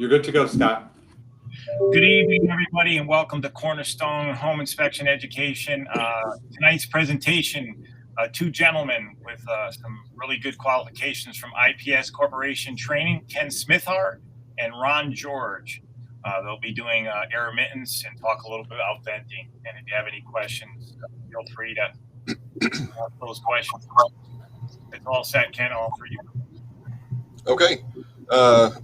You're good to go, Scott. Good evening, everybody, and welcome to Cornerstone Home Inspection Education. Tonight's presentation, two gentlemen with some really good qualifications from IPS Corporation Training, Ken Smithart and Ron George. They'll be doing air admittance and talk a little bit about venting. And if you have any questions, feel free to ask those questions. It's all set, Ken, all for you. Okay.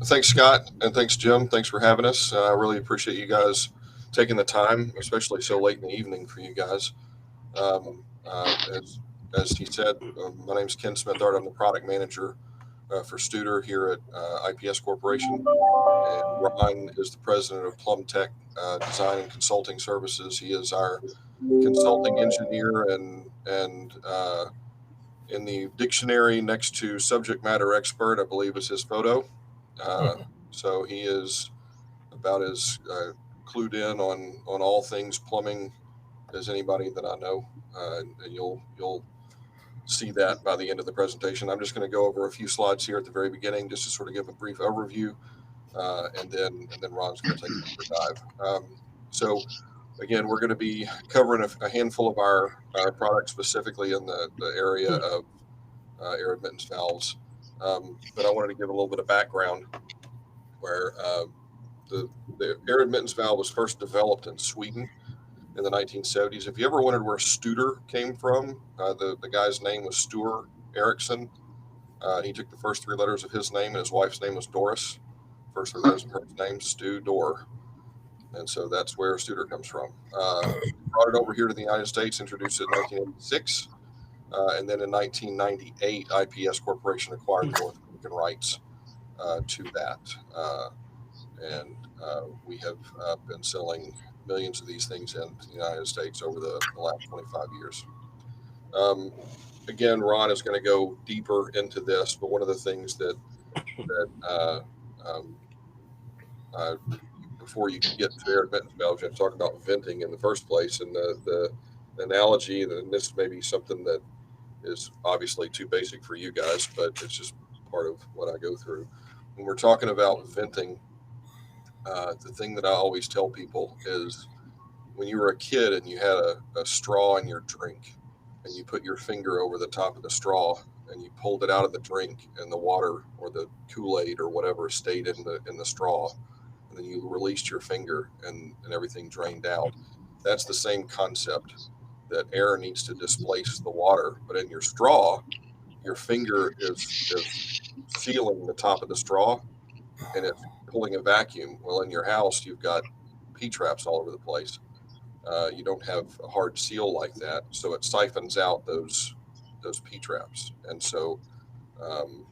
Thanks, Scott, and thanks, Jim. Thanks for having us. I really appreciate you guys taking the time, especially so late in the evening for you guys. As he said, my name's Ken Smithart. I'm the product manager for Studor here at IPS Corporation, and Ron is the president of Plum Tech Design and Consulting Services. He is our consulting engineer and in the dictionary next to subject matter expert, I believe is his photo. So he is about as clued in on all things plumbing as anybody that I know, and you'll see that by the end of the presentation. I'm just going to go over a few slides here at the very beginning, just to sort of give a brief overview, and then Ron's going to take a deeper dive. So again, we're going to be covering a handful of our products specifically in the area of air admittance valves. But I wanted to give a little bit of background where the air admittance valve was first developed in Sweden in the 1970s. If you ever wondered where Studor came from, the guy's name was Sture Eriksson. He took the first three letters of his name, and his wife's name was Doris. First three letters of her name, Studor. And so that's where Studor comes from. Brought it over here to the United States, introduced it in 1986. And then in 1998, IPS Corporation acquired the North American rights to that. And we have been selling millions of these things in the United States over the last 25 years. Again, Ron is going to go deeper into this, but one of the things that before you can get to air admittance valves, you have to talk about venting in the first place. And the analogy, and this may be something that is obviously too basic for you guys, but it's just part of what I go through. When we're talking about venting, the thing that I always tell people is when you were a kid and you had a straw in your drink and you put your finger over the top of the straw and you pulled it out of the drink and the water or the Kool-Aid or whatever stayed in the straw, and then you released your finger and everything drained out. That's the same concept, that air needs to displace the water, but in your straw, your finger is sealing the top of the straw and it's pulling a vacuum. Well, in your house, you've got P-traps all over the place. You don't have a hard seal like that, so it siphons out those P-traps. And so one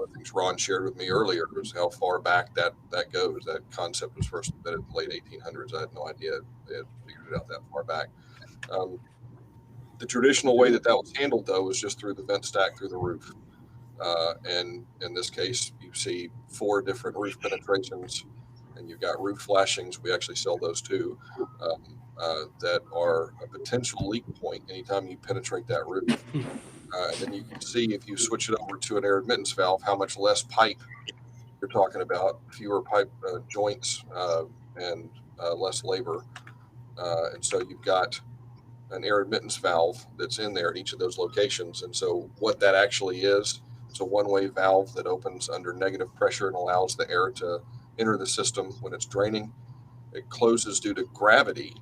of the things Ron shared with me earlier was how far back that goes. That concept was first invented in the late 1800s. I had no idea they had figured it out that far back. The traditional way that was handled, though, was just through the vent stack through the roof. And in this case, you see 4 different roof penetrations, and you've got roof flashings. We actually sell those too, that are a potential leak point anytime you penetrate that roof. And then you can see, if you switch it over to an air admittance valve, how much less pipe you're talking about, fewer pipe joints and less labor. And so you've got an air admittance valve that's in there at each of those locations. And so what that actually is, it's a one-way valve that opens under negative pressure and allows the air to enter the system when it's draining. It closes due to gravity.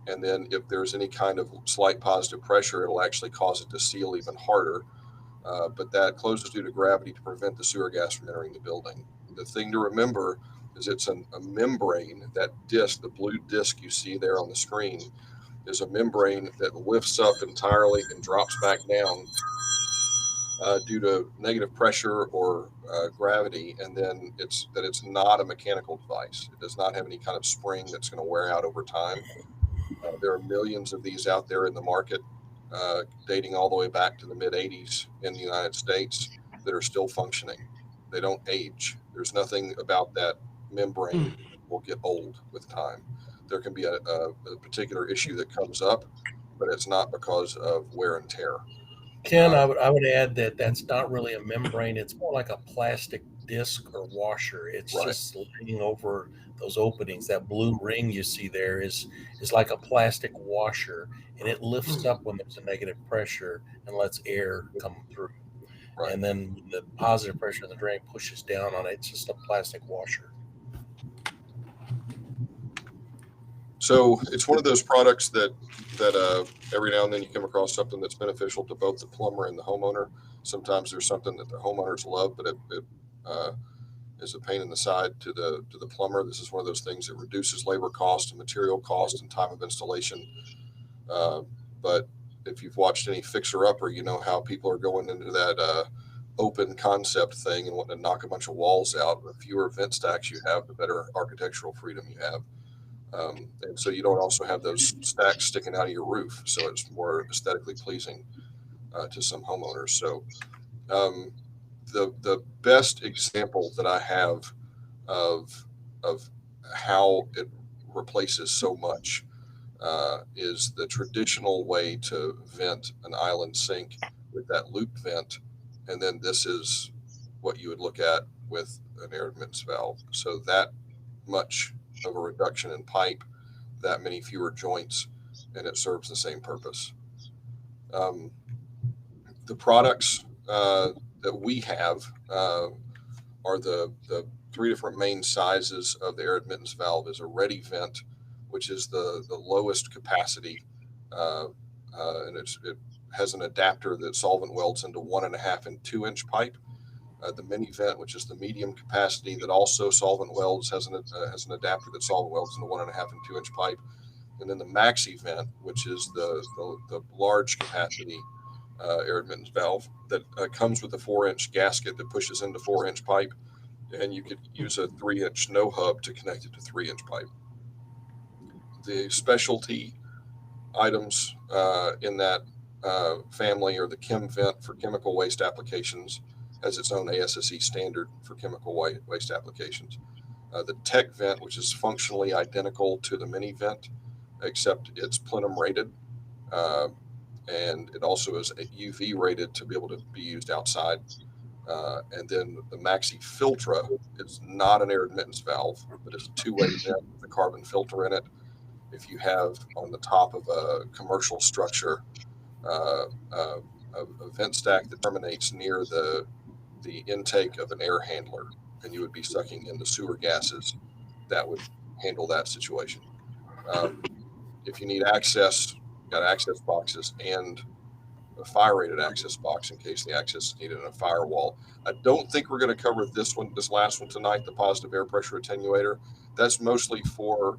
And then if there's any kind of slight positive pressure, it'll actually cause it to seal even harder. But that closes due to gravity to prevent the sewer gas from entering the building. The thing to remember is it's a membrane. That disc, the blue disc you see there on the screen, is a membrane that lifts up entirely and drops back down due to negative pressure or gravity. And then it's not a mechanical device. It does not have any kind of spring that's going to wear out over time. There are millions of these out there in the market, dating all the way back to the mid-'80s in the United States, that are still functioning. They don't age. There's nothing about that membrane that will get old with time. There can be a particular issue that comes up, but it's not because of wear and tear. Ken, I would add that that's not really a membrane. It's more like a plastic disc or washer. It's Right. just laying over those openings. That blue ring you see there is like a plastic washer, and it lifts up when there's a negative pressure and lets air come through. Right. And then when the positive pressure in the drain pushes down on it, it's just a plastic washer. So it's one of those products that every now and then you come across something that's beneficial to both the plumber and the homeowner. Sometimes there's something that the homeowners love, but it is a pain in the side to the plumber. This is one of those things that reduces labor cost and material cost and time of installation. But if you've watched any Fixer Upper, you know how people are going into that open concept thing and wanting to knock a bunch of walls out. The fewer vent stacks you have, the better architectural freedom you have. And so you don't also have those stacks sticking out of your roof. So it's more aesthetically pleasing to some homeowners. So the best example that I have of how it replaces so much is the traditional way to vent an island sink with that loop vent, and then this is what you would look at with an air admittance valve. So that much of a reduction in pipe, that many fewer joints, and it serves the same purpose. Um, the products that we have are the three different main sizes of the air admittance valve. Is a ready vent, which is the lowest capacity, uh, and it has an adapter that solvent welds into 1.5 and 2 inch pipe. The mini vent, which is the medium capacity that also solvent welds, has an adapter that solvent welds into 1.5 and 2 inch pipe. And then the maxi vent, which is the large capacity air admittance valve that comes with a 4 inch gasket that pushes into 4 inch pipe, and you could use a 3 inch no hub to connect it to 3 inch pipe. The specialty items in that family are the chem vent for chemical waste applications, has its own ASSE standard for chemical waste applications. The tech vent, which is functionally identical to the mini vent, except it's plenum rated. Uh, and it also is UV rated to be able to be used outside. And then the Maxi Filtra is not an air admittance valve, but it's a two-way vent with a carbon filter in it. If you have on the top of a commercial structure uh, uh, a vent stack that terminates near the intake of an air handler, and you would be sucking in the sewer gases, that would handle that situation. If you need access, got access boxes and a fire rated access box in case the access is needed in a firewall. I don't think we're going to cover this last one tonight, the positive air pressure attenuator. That's mostly for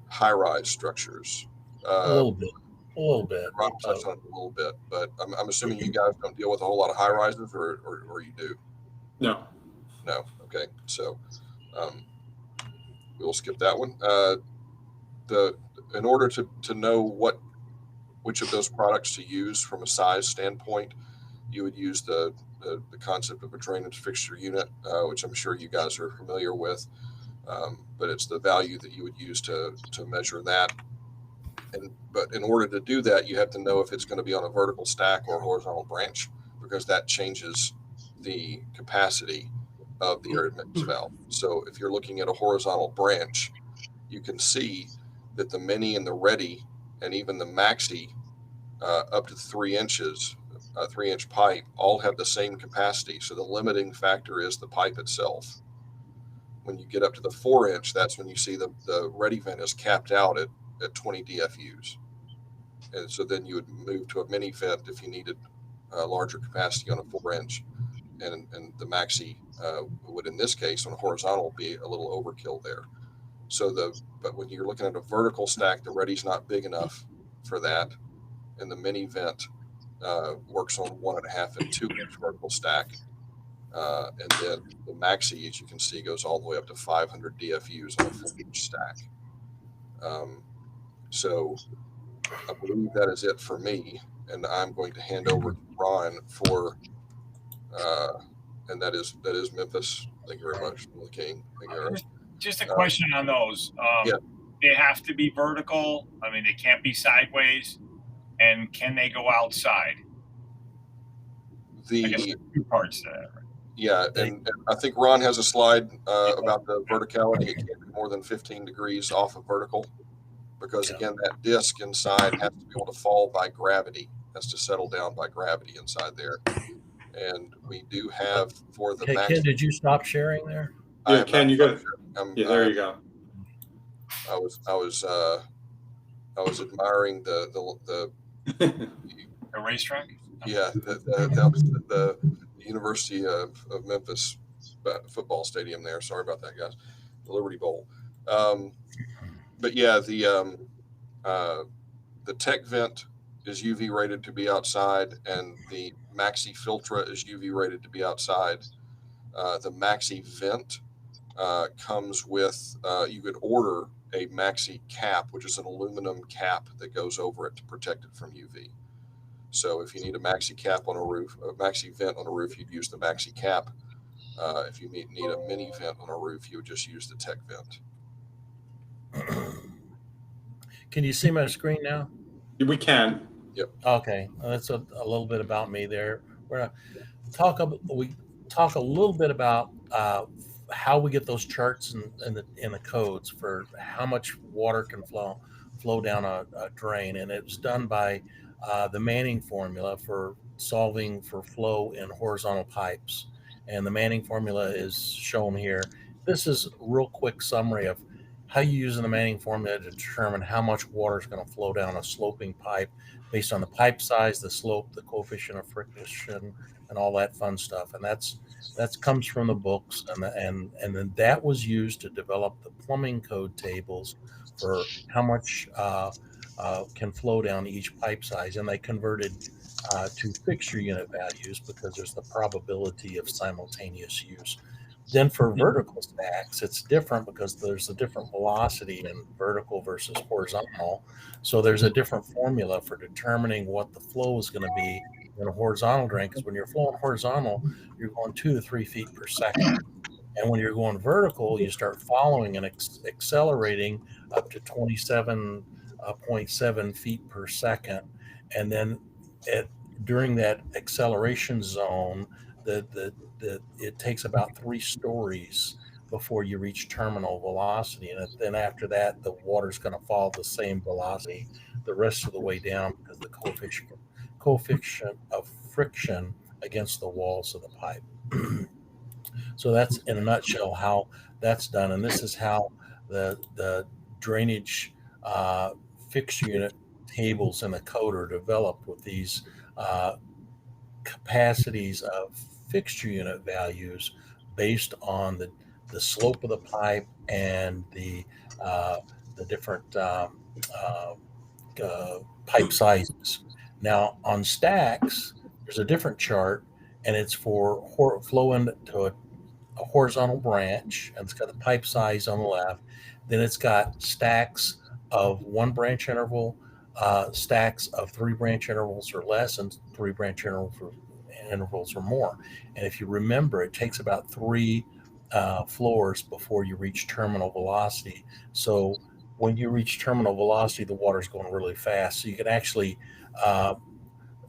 high rise structures. A little bit, a little bit. Ron touched on it a little bit, but I'm assuming you guys don't deal with a whole lot of high rises, or you do? No. No. Okay. So um, we'll skip that one. In order to know which of those products to use from a size standpoint, you would use the concept of a drainage fixture unit, which I'm sure you guys are familiar with. But it's the value that you would use to measure that. But in order to do that, you have to know if it's going to be on a vertical stack or a horizontal branch, because that changes the capacity of the air admittance valve. So if you're looking at a horizontal branch, you can see that the mini and the ready and even the maxi up to 3 inches, a 3 inch pipe, all have the same capacity. So the limiting factor is the pipe itself. When you get up to the 4 inch, that's when you see the ready vent is capped out at 20 DFUs. And so then you would move to a mini vent if you needed a larger capacity on a 4 inch. And the maxi would, in this case, on a horizontal, be a little overkill there. But when you're looking at a vertical stack, the ready's not big enough for that. And the mini vent works on 1.5 and 2 inch vertical stack. And then the maxi, as you can see, goes all the way up to 500 DFUs on a 4 inch stack. So I believe that is it for me. And I'm going to hand over to Ron for, and that is Memphis. Thank you very much, the King. Thank you very much. Just a question on those. Yeah. They have to be vertical. I mean, they can't be sideways. And can they go outside? I guess The there's two parts to that. Yeah, and I think Ron has a slide about the verticality. It can't be more than 15 degrees off of vertical because, again, that disc inside has to be able to fall by gravity, has to settle down by gravity inside there. And we do have for the Okay, max. Ken, did you stop sharing there? I Yeah, am Ken, not you got it. sure. Yeah, there you go. I was admiring the The racetrack. the University of Memphis football stadium there. Sorry about that, guys. The Liberty Bowl. But yeah, the Tech Vent is UV rated to be outside, and the Maxi Filtra is UV rated to be outside. The Maxi Vent comes with you could order a Maxi cap, which is an aluminum cap that goes over it to protect it from UV. So if you need a Maxi cap on a roof, a Maxi vent on a roof, you'd use the Maxi cap. If you need a mini vent on a roof, you would just use the Tech Vent. Can you see my screen now? We can. Okay, that's a little bit about me there. We're gonna we talk a little bit about how we get those charts and the codes for how much water can flow down a drain, and it's done by the Manning formula for solving for flow in horizontal pipes. And the Manning formula is shown here. This is a real quick summary of how you use the Manning formula to determine how much water is going to flow down a sloping pipe based on the pipe size, the slope, the coefficient of friction, and all that fun stuff. And that's comes from the books, and then that was used to develop the plumbing code tables for how much can flow down each pipe size, and they converted to fixture unit values because there's the probability of simultaneous use. Then for vertical stacks, it's different because there's a different velocity in vertical versus horizontal. So there's a different formula for determining what the flow is going to be in a horizontal drain. Because when you're flowing horizontal, you're going 2 to 3 feet per second. And when you're going vertical, you start following and accelerating up to 27.7 feet per second. And then during that acceleration zone, it takes about 3 stories before you reach terminal velocity. And then after that, the water's going to follow the same velocity the rest of the way down because the coefficient of friction against the walls of the pipe. So that's in a nutshell how that's done. And this is how the drainage fixture unit tables in the code are developed with these capacities of fixture unit values based on the slope of the pipe and the different pipe sizes. Now on stacks, there's a different chart, and it's for flow into a horizontal branch, and it's got the pipe size on the left. Then it's got stacks of 1 branch interval, stacks of 3 branch intervals or less, and 3 branch intervals or more. And if you remember, it takes about 3 floors before you reach terminal velocity. So when you reach terminal velocity, the water's going really fast. So you can actually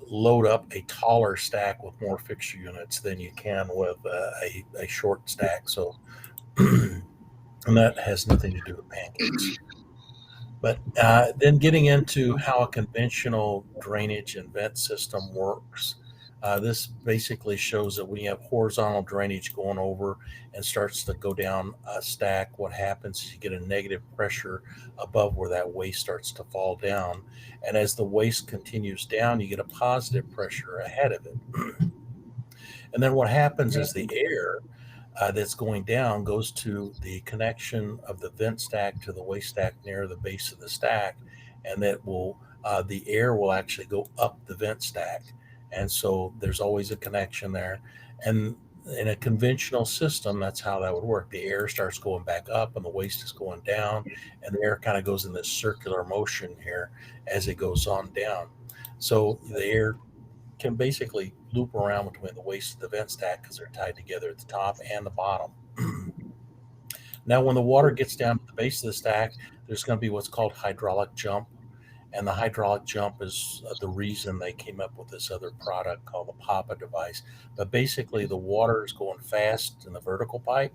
load up a taller stack with more fixture units than you can with a short stack. So, and that has nothing to do with pancakes. But then getting into how a conventional drainage and vent system works. This basically shows that when you have horizontal drainage going over and starts to go down a stack, what happens is you get a negative pressure above where that waste starts to fall down. And as the waste continues down, you get a positive pressure ahead of it. And then what happens is the air that's going down goes to the connection of the vent stack to the waste stack near the base of the stack, and that will the air will actually go up the vent stack. And so there's always a connection there. And in a conventional system, that's how that would work. The air starts going back up and the waste is going down, and the air kind of goes in this circular motion here as it goes on down. So the air can basically loop around between the waste and the vent stack because they're tied together at the top and the bottom. Now, when the water gets down to the base of the stack, there's going to be what's called hydraulic jump. And the hydraulic jump is the reason they came up with this other product called the Papa device. But basically, the water is going fast in the vertical pipe,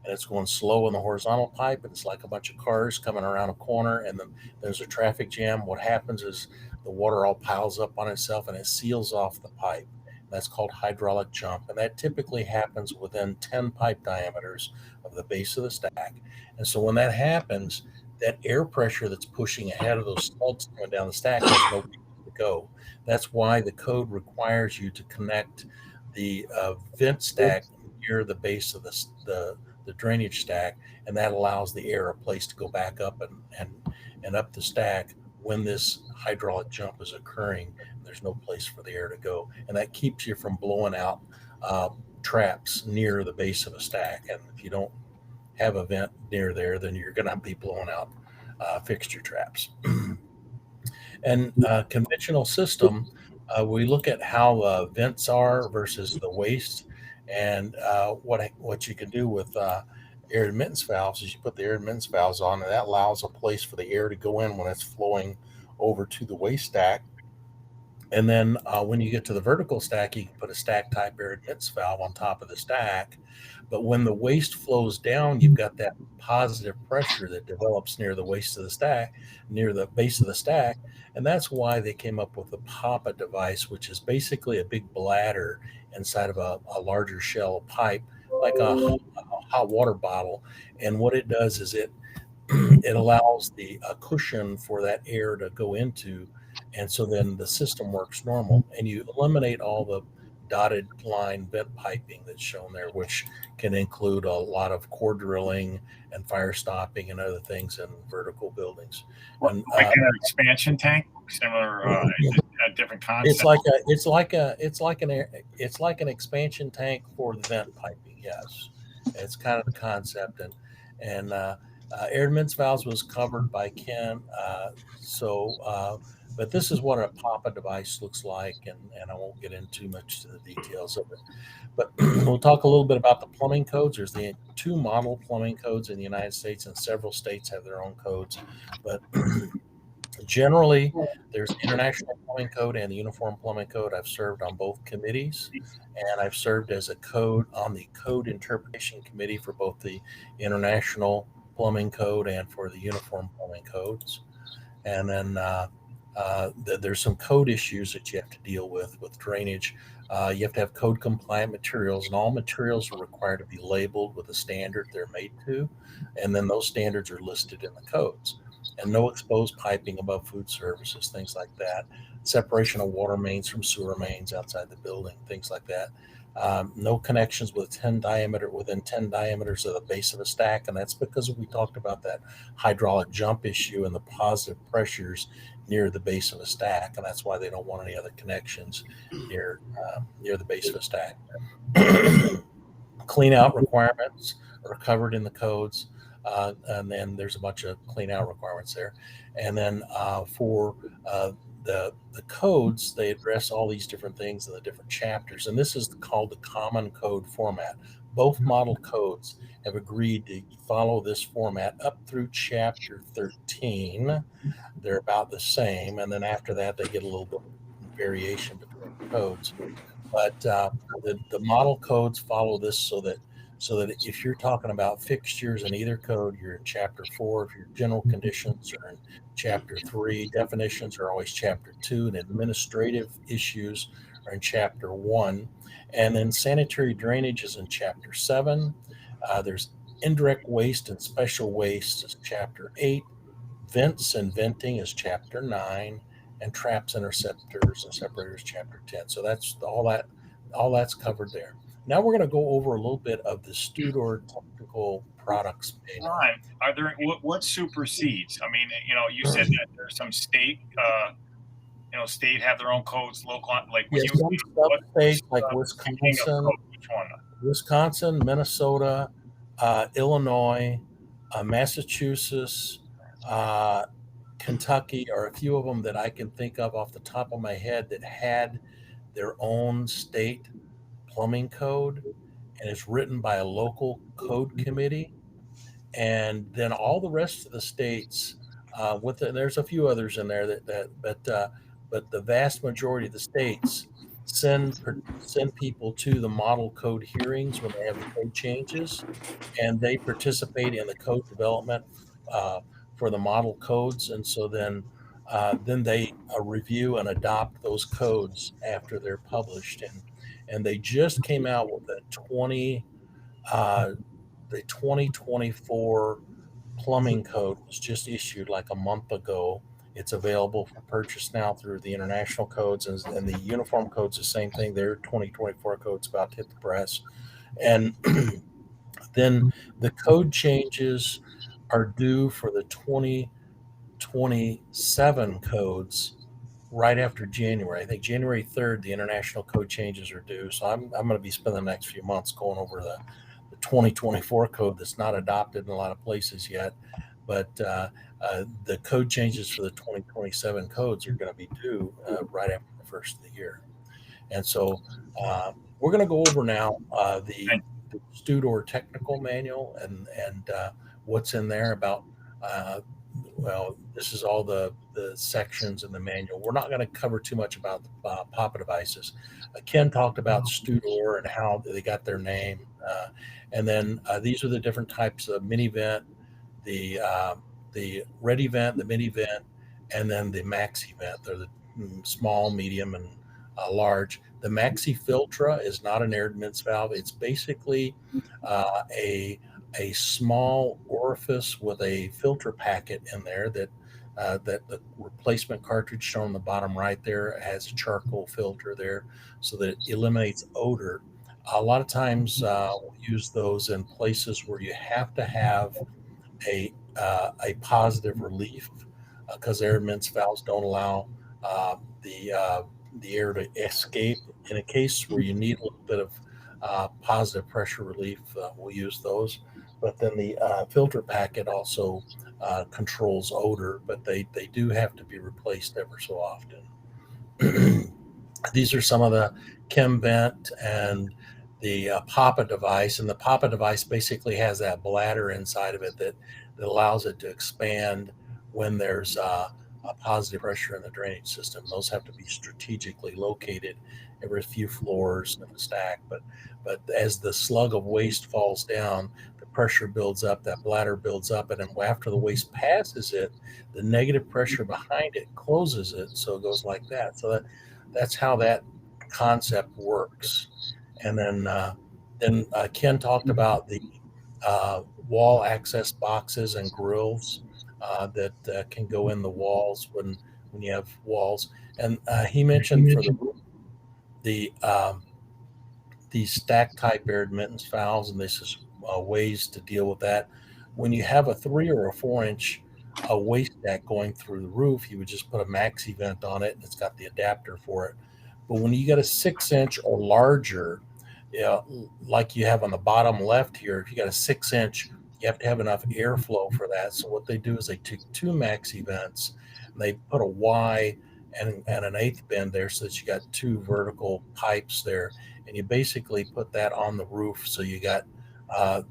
and it's going slow in the horizontal pipe, and it's like a bunch of cars coming around a corner, and then there's a traffic jam. What happens is the water all piles up on itself and it seals off the pipe. That's called hydraulic jump, and that typically happens within 10 pipe diameters of the base of the stack. And so when that happens, that air pressure that's pushing ahead of those studs going down the stack has no place to go. That's why the code requires you to connect the vent stack near the base of the drainage stack, and that allows the air a place to go back up and up the stack when this hydraulic jump is occurring. There's no place for the air to go, and that keeps you from blowing out uh, traps near the base of a stack. And if you don't have a vent near there, then you're going to be blowing out fixture traps. And conventional system, we look at how vents are versus the waste, and what you can do with air admittance valves is you put the air admittance valves on, and that allows a place for the air to go in when it's flowing over to the waste stack. And then when you get to the vertical stack, you can put a stack type air admittance valve on top of the stack. But when the waste flows down, you've got that positive pressure that develops near the waist of the stack, near the base of the stack. And that's why they came up with the Papa device, which is basically a big bladder inside of a larger shell pipe, like a hot water bottle. And what it does is it allows the a cushion for that air to go into, and so then the system works normal, and you eliminate all the dotted line vent piping that's shown there, which can include a lot of core drilling and fire stopping and other things in vertical buildings. And Like an expansion tank, similar, a different concept. it's like an expansion tank for the vent piping. Yes, it's kind of the concept. And air admittance valves was covered by Ken. But this is what a Papa device looks like, and I won't get into too much to the details of it. But we'll talk a little bit about the plumbing codes. There's the two model plumbing codes in the United States, and several states have their own codes. But generally, there's the International Plumbing Code and the Uniform Plumbing Code. I've served on both committees, and I've served as a code on the Code Interpretation Committee for both the International Plumbing Code and for the Uniform Plumbing Codes. And then there's some code issues that you have to deal with drainage. You have to have code compliant materials, and all materials are required to be labeled with a standard they're made to, and then those standards are listed in the codes. And no exposed piping above food services, things like that. Separation of water mains from sewer mains outside the building, things like that. No connections within 10 diameters of the base of a stack, and that's because we talked about that hydraulic jump issue and the positive pressures near the base of a stack, and that's why they don't want any other connections near the base of a stack. Clean out requirements are covered in the codes, and then there's a bunch of clean out requirements there. And then for the codes, they address all these different things in the different chapters, and this is called the common code format. Both model codes have agreed to follow this format up through chapter 13. They're about the same, and then after that, they get a little bit of variation between the codes. But the model codes follow this so that if you're talking about fixtures in either code, you're in chapter 4. If your general conditions are in chapter 3, definitions are always chapter 2, and administrative issues are in chapter 1. And then sanitary drainage is in chapter 7. There's indirect waste and special waste is chapter 8. Vents and venting is chapter 9, and traps, interceptors, and separators chapter 10. So that's all that's covered there. Now we're going to go over a little bit of the Studor technical products manual. Ron, are there what supersedes? I mean, you said that there's some state, state have their own codes, local, like when Yes, some states like Wisconsin, which one? Wisconsin, Minnesota, Illinois, Massachusetts, Kentucky are a few of them that I can think of off the top of my head that had their own state plumbing code, and it's written by a local code committee. And then all the rest of the states There's a few others in there but the vast majority of the states send people to the model code hearings when they have the code changes, and they participate in the code development uh, for the model codes, and so then they review and adopt those codes after they're published, and they just came out with uh, the 2024 plumbing code was just issued like a month ago. It's available for purchase now through the international codes, and the uniform codes, the same thing. Their 2024 code's about to hit the press. And then the code changes are due for the 2027 codes right after January. I think January 3rd, the international code changes are due. So I'm going to be spending the next few months going over the 2024 code that's not adopted in a lot of places yet. But the code changes for the 2027 codes are going to be due right after the first of the year. And so we're going to go over now the Studor technical manual and what's in there about. Well, this is all the sections in the manual. We're not going to cover too much about Papa devices. Ken talked about Studor and how they got their name, and then these are the different types of mini vent, the ready vent, the mini vent, and then the maxi vent. They're the small, medium, and large. The maxi filtra is not an air admittance valve. It's basically uh, a a small orifice with a filter packet in there that the replacement cartridge shown on the bottom right there has a charcoal filter there, so that it eliminates odor. A lot of times we'll use those in places where you have to have a positive relief because air admittance valves don't allow uh, the uh, the air to escape. In a case where you need a little bit of positive pressure relief, we'll use those. But then the filter packet also controls odor, but they do have to be replaced ever so often. These are some of the chem vent and the Papa device. And the Papa device basically has that bladder inside of it that allows it to expand when there's a positive pressure in the drainage system. Those have to be strategically located every few floors in the stack. But as the slug of waste falls down, the pressure builds up, that bladder builds up, and then after the waste passes it, the negative pressure behind it closes it, so it goes like that. That's how that concept works. And then Ken talked about the wall access boxes and grills that can go in the walls when you have walls. And he mentioned for the the stack type air admittance valves, and this is ways to deal with that. When you have a 3 or 4 inch waste stack going through the roof, you would just put a maxi vent on it, and it's got the adapter for it. But when you get a 6 inch or larger, like you have on the bottom left here, if you got a 6 inch, you have to have enough airflow for that. So what they do is they take two maxi vents and they put a Y and an eighth bend there so that you got two vertical pipes there, and you basically put that on the roof so you got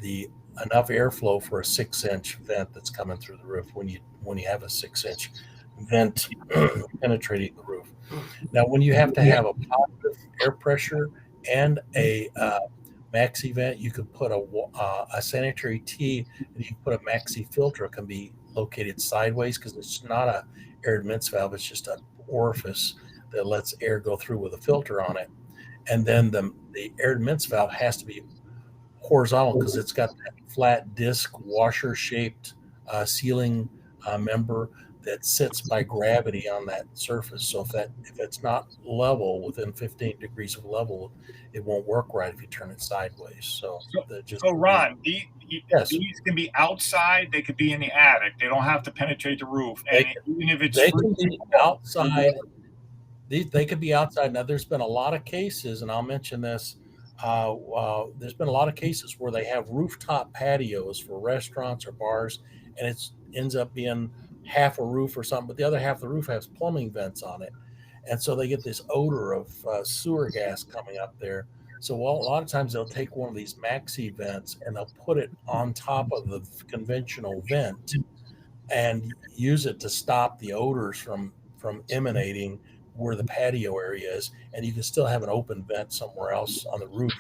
the enough airflow for a 6 inch vent that's coming through the roof when you have a 6 inch vent penetrating the roof. Now, when you have to have a positive air pressure and a maxi vent, you could put a sanitary tee, and you can put a maxi filter. It can be located sideways because it's not a air admittance valve. It's just an orifice that lets air go through with a filter on it. And then the air admittance valve has to be horizontal because it's got that flat disc washer shaped sealing member that sits by gravity on that surface. So if it's not level within 15 degrees of level, it won't work right if you turn it sideways. So Ron, Yes, these can be outside. They could be in the attic. They don't have to penetrate the roof. And even if it's they can be outside. They could be outside. Now, there's been a lot of cases, and I'll mention this. There's been a lot of cases where they have rooftop patios for restaurants or bars, and it ends up being half a roof or something, but the other half of the roof has plumbing vents on it, and so they get this odor of sewer gas coming up there. So, a lot of times they'll take one of these maxi vents and they'll put it on top of the conventional vent, and use it to stop the odors from emanating where the patio area is, and you can still have an open vent somewhere else on the roof.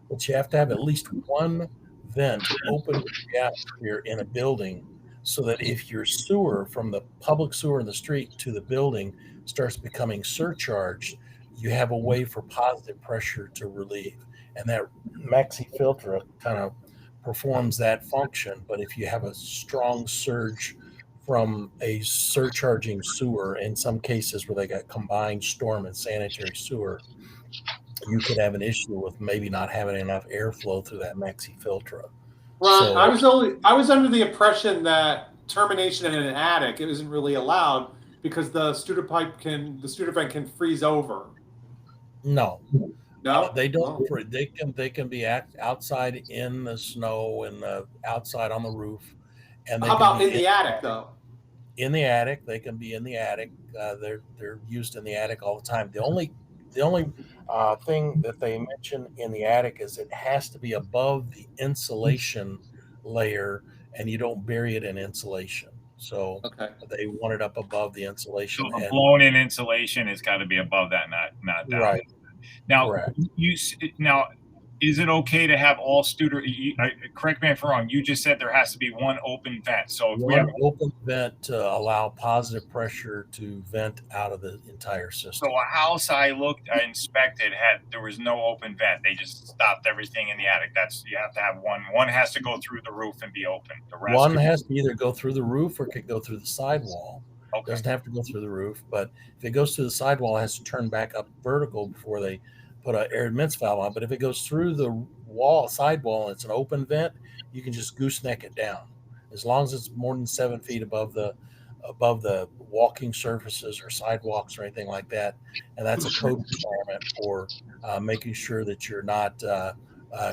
But you have to have at least one vent open to the atmosphere in a building, so that if your sewer from the public sewer in the street to the building starts becoming surcharged, you have a way for positive pressure to relieve. And that maxi filter kind of performs that function. But if you have a strong surge from a surcharging sewer, in some cases where they got combined storm and sanitary sewer, you could have an issue with maybe not having enough airflow through that maxi filter. Ron, So I was under the impression that termination in an attic it isn't really allowed because the Studor vent can freeze over. no, No, they don't. Oh. They can be outside in the snow and outside on the roof, and they How can about be in the attic though? in the attic. They can be in the attic. They're used in the attic all the time. The only thing that they mention in the attic is it has to be above the insulation layer, and you don't bury it in insulation. So Okay. they want it up above the So insulation. the And blown in insulation has got to be above that, not down. right, Now, correct. now, is it okay to have all Studor? Correct me if I'm wrong. You just said there has to be one open vent. So if we have, One open vent to allow positive pressure to vent out of the entire system. so a house I inspected there was no open vent. They just stopped everything in the attic. You have to have one. One has to go through the roof and be open. The rest One has to either go through the roof or it could go through the sidewall. Okay. Doesn't have to go through the roof, but if it goes through the sidewall, it has to turn back up vertical before they put an air admittance valve on. But if it goes through the sidewall, and it's an open vent, you can just gooseneck it down. As long as it's more than 7 feet above the walking surfaces or sidewalks or anything like that, and that's a code requirement for making sure that you're not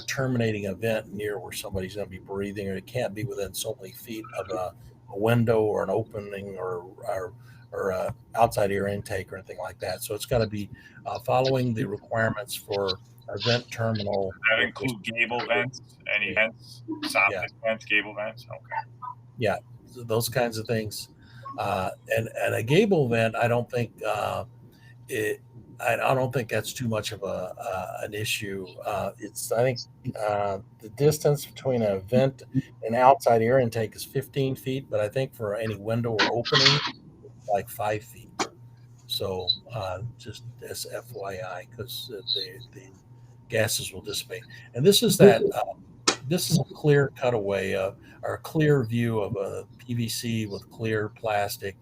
terminating a vent near where somebody's going to be breathing, or it can't be within so many feet of a window or an opening or a outside air intake or anything like that. So it's got to be following the requirements for a vent terminal. That include gable vents? Any vents? Soffit vents, gable vents? Okay. Yeah, those kinds of things. And a gable vent, I don't think I don't think that's too much of an issue. I think the distance between a vent and outside air intake is 15 feet, but I think for any window or opening, like 5 feet. So just as FYI, because the gases will dissipate. And this is a clear cutaway or a clear view of a PVC with clear plastic,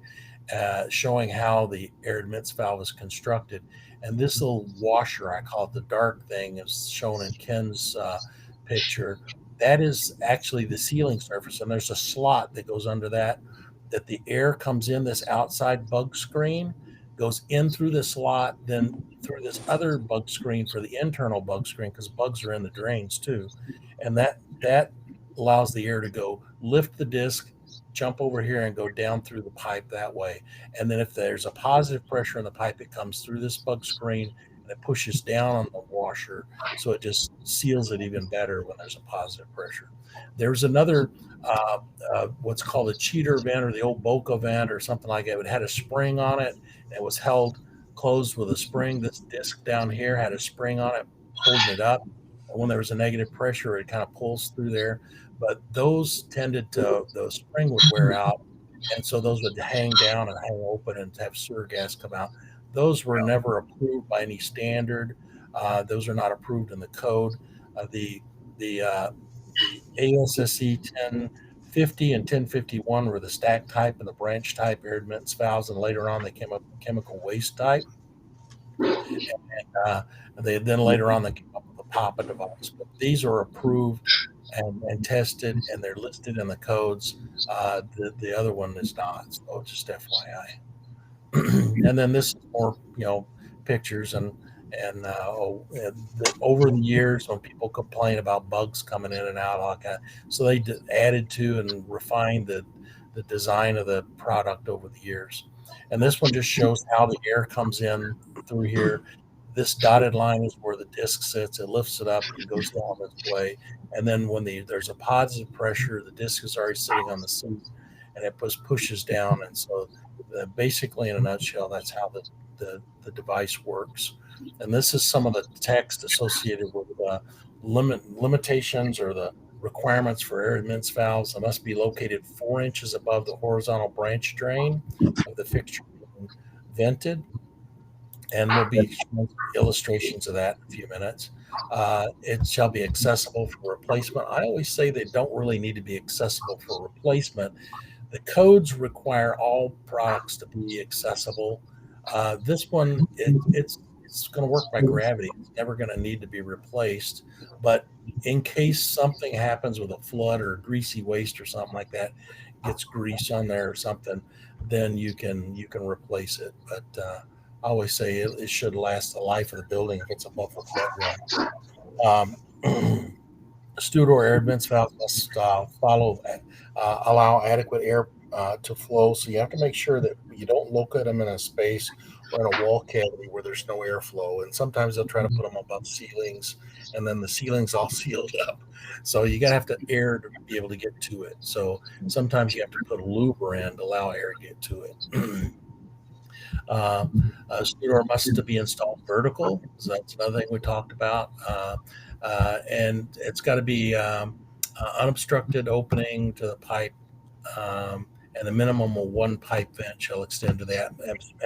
showing how the air admittance valve is constructed. And this little washer, I call it the dark thing, is shown in Ken's picture. That is actually the sealing surface, and there's a slot that goes under that the air comes in this outside bug screen, goes in through the slot, then through this other bug screen for the internal bug screen, because bugs are in the drains too. And that allows the air to go lift the disc, jump over here and go down through the pipe that way. And then if there's a positive pressure in the pipe, it comes through this bug screen and it pushes down on the washer. So it just seals it even better when there's a positive pressure. There's another, what's called a cheater vent or the old Boca vent or something like that. It had a spring on it. And it was held closed with a spring. This disc down here had a spring on it, holding it up. And when there was a negative pressure, it kind of pulls through there. But those the spring would wear out. And so those would hang down and hang open and have sewer gas come out. Those were never approved by any standard. Those are not approved in the code. The ASSE 1050 and 1051 were the stack type and the branch type air admittance valves, and later on they came up with chemical waste type. And then later on they came up with the PAPA device. But these are approved and tested, and they're listed in the codes. The other one is not, so just FYI. And then this is more, pictures and over the years when people complain about bugs coming in and out, all that, so they added to and refined the design of the product over the years. And this one just shows how the air comes in through here. This dotted line is where the disc sits. It lifts it up and goes down this way. And then when there's a positive pressure, the disc is already sitting on the seat, and it pushes down. And so, basically, in a nutshell, that's how the device works. And this is some of the text associated with limitations or the requirements for air admittance valves. They must be located 4 inches above the horizontal branch drain of the fixture being vented, and we'll be showing illustrations of that in a few minutes. It shall be accessible for replacement. I always say they don't really need to be accessible for replacement. The codes require all products to be accessible. This one, it's going to work by gravity. It's never going to need to be replaced. But in case something happens with a flood or greasy waste or something like that, gets grease on there or something, then you can replace it. But I always say it should last the life of the building if it's above the flood run. Studor air admittance valves must allow adequate air to flow. So you have to make sure that you don't locate them in a space or in a wall cavity where there's no airflow. And sometimes they'll try to put them above ceilings, and then the ceiling's all sealed up. So you gotta have to air to be able to get to it. So sometimes you have to put a louver in to allow air to get to it. Studor must be installed vertical. So that's another thing we talked about. And it's got to be unobstructed opening to the pipe, and a minimum of one pipe vent shall extend to the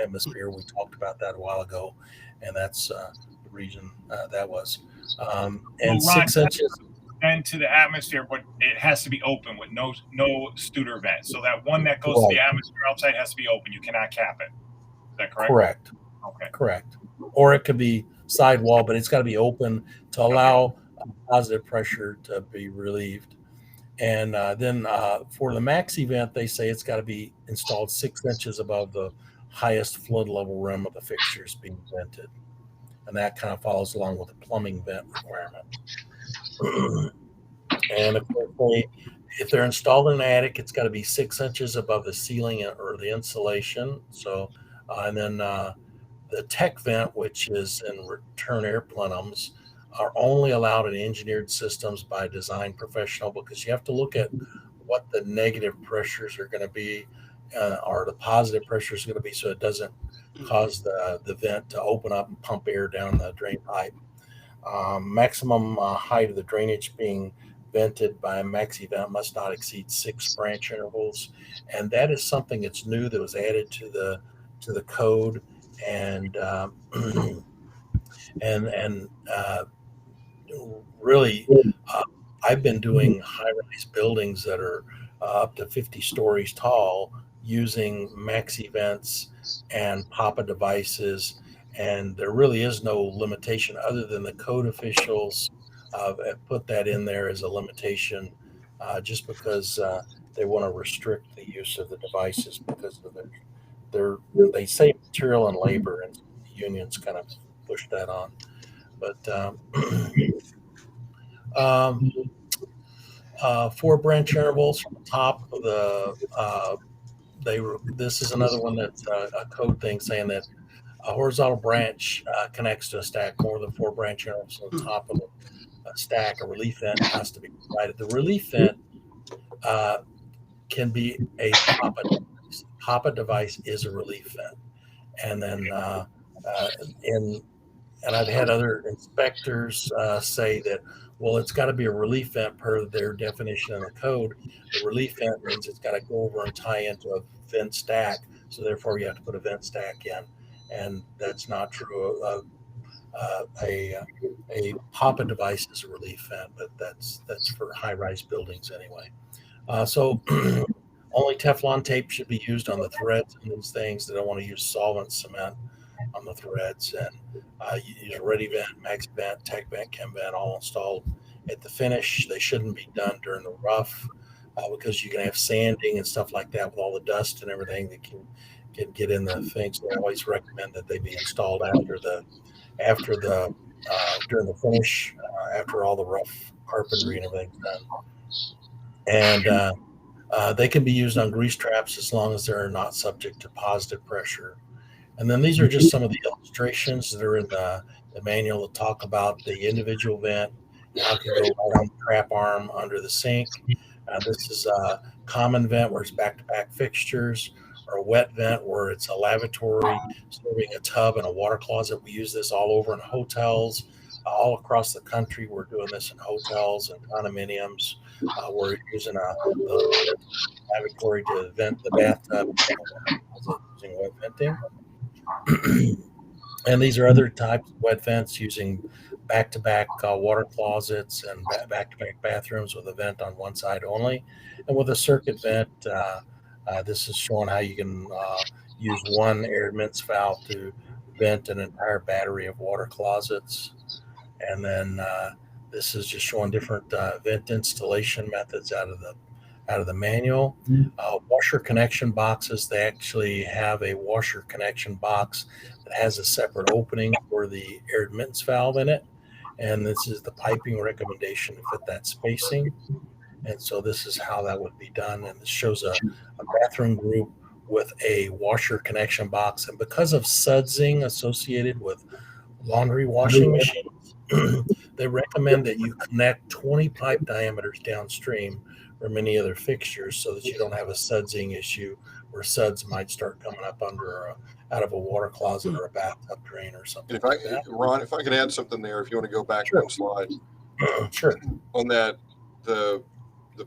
atmosphere. We talked about that a while ago, and that's the reason that was. And Ron, 6 inches. And to the atmosphere, but it has to be open with no Studor vent. So that one that goes to the atmosphere outside has to be open. You cannot cap it. Is that correct? Correct. Okay. Correct. Or it could be sidewall, but it's got to be open to allow positive pressure to be relieved. And then for the max event, they say it's got to be installed 6 inches above the highest flood level rim of the fixtures being vented. And that kind of follows along with the plumbing vent requirement. And if they're installed in an attic, it's got to be 6 inches above the ceiling or the insulation. So, and then the tech vent, which is in return air plenums, are only allowed in engineered systems by design professional, because you have to look at what the negative pressures are going to be or the positive pressures are going to be, so it doesn't cause the vent to open up and pump air down the drain pipe. Maximum height of the drainage being vented by a maxi vent must not exceed 6 branch intervals, and that is something that's new that was added to the code. And really, I've been doing high-rise buildings that are up to 50 stories tall using maxi vents and Papa devices, and there really is no limitation other than the code officials have put that in there as a limitation, just because they want to restrict the use of the devices because of they save material and labor, and the unions kind of push that on. But 4 branch intervals from the top of the this is another one that's a code thing saying that a horizontal branch connects to a stack more than 4 branch intervals on the top of a stack. A relief vent has to be provided. The relief vent can be a Papa device. Papa device is a relief vent. And then and I've had other inspectors say that, well, it's got to be a relief vent per their definition in the code. The relief vent means it's got to go over and tie into a vent stack, so therefore you have to put a vent stack in, and that's not true. A Papa device is a relief vent, but that's for high-rise buildings anyway. So only Teflon tape should be used on the threads and these things. They don't want to use solvent cement on the threads. And you use ready vent, max vent, tech vent, chem vent, all installed at the finish. They shouldn't be done during the rough because you can have sanding and stuff like that with all the dust and everything that can get in the things. So I always recommend that they be installed during the finish, after all the rough carpentry and everything's done. And they can be used on grease traps as long as they're not subject to positive pressure. And then these are just some of the illustrations that are in the manual that talk about the individual vent, how it can go right on the trap arm under the sink. This is a common vent where it's back-to-back fixtures, or a wet vent where it's a lavatory serving a tub and a water closet. We use this all over in hotels, all across the country. We're doing this in hotels and condominiums. We're using the lavatory to vent the bathtub and the water closet using wet venting. And these are other types of wet vents using back-to-back water closets and back-to-back bathrooms with a vent on one side only. And with a circuit vent, this is showing how you can use one air admittance valve to vent an entire battery of water closets. And then this is just showing different vent installation methods out of the manual. Washer connection boxes, they actually have a washer connection box that has a separate opening for the air admittance valve in it. And this is the piping recommendation to fit that spacing. And so this is how that would be done. And this shows a bathroom group with a washer connection box. And because of sudsing associated with laundry washing machines, they recommend that you connect 20 pipe diameters downstream from any other fixtures so that you don't have a sudsing issue where suds might start coming up out of a water closet or a bathtub drain or something. Ron, if I could add something there, if you want to go back Sure. one slide. Sure. On that, the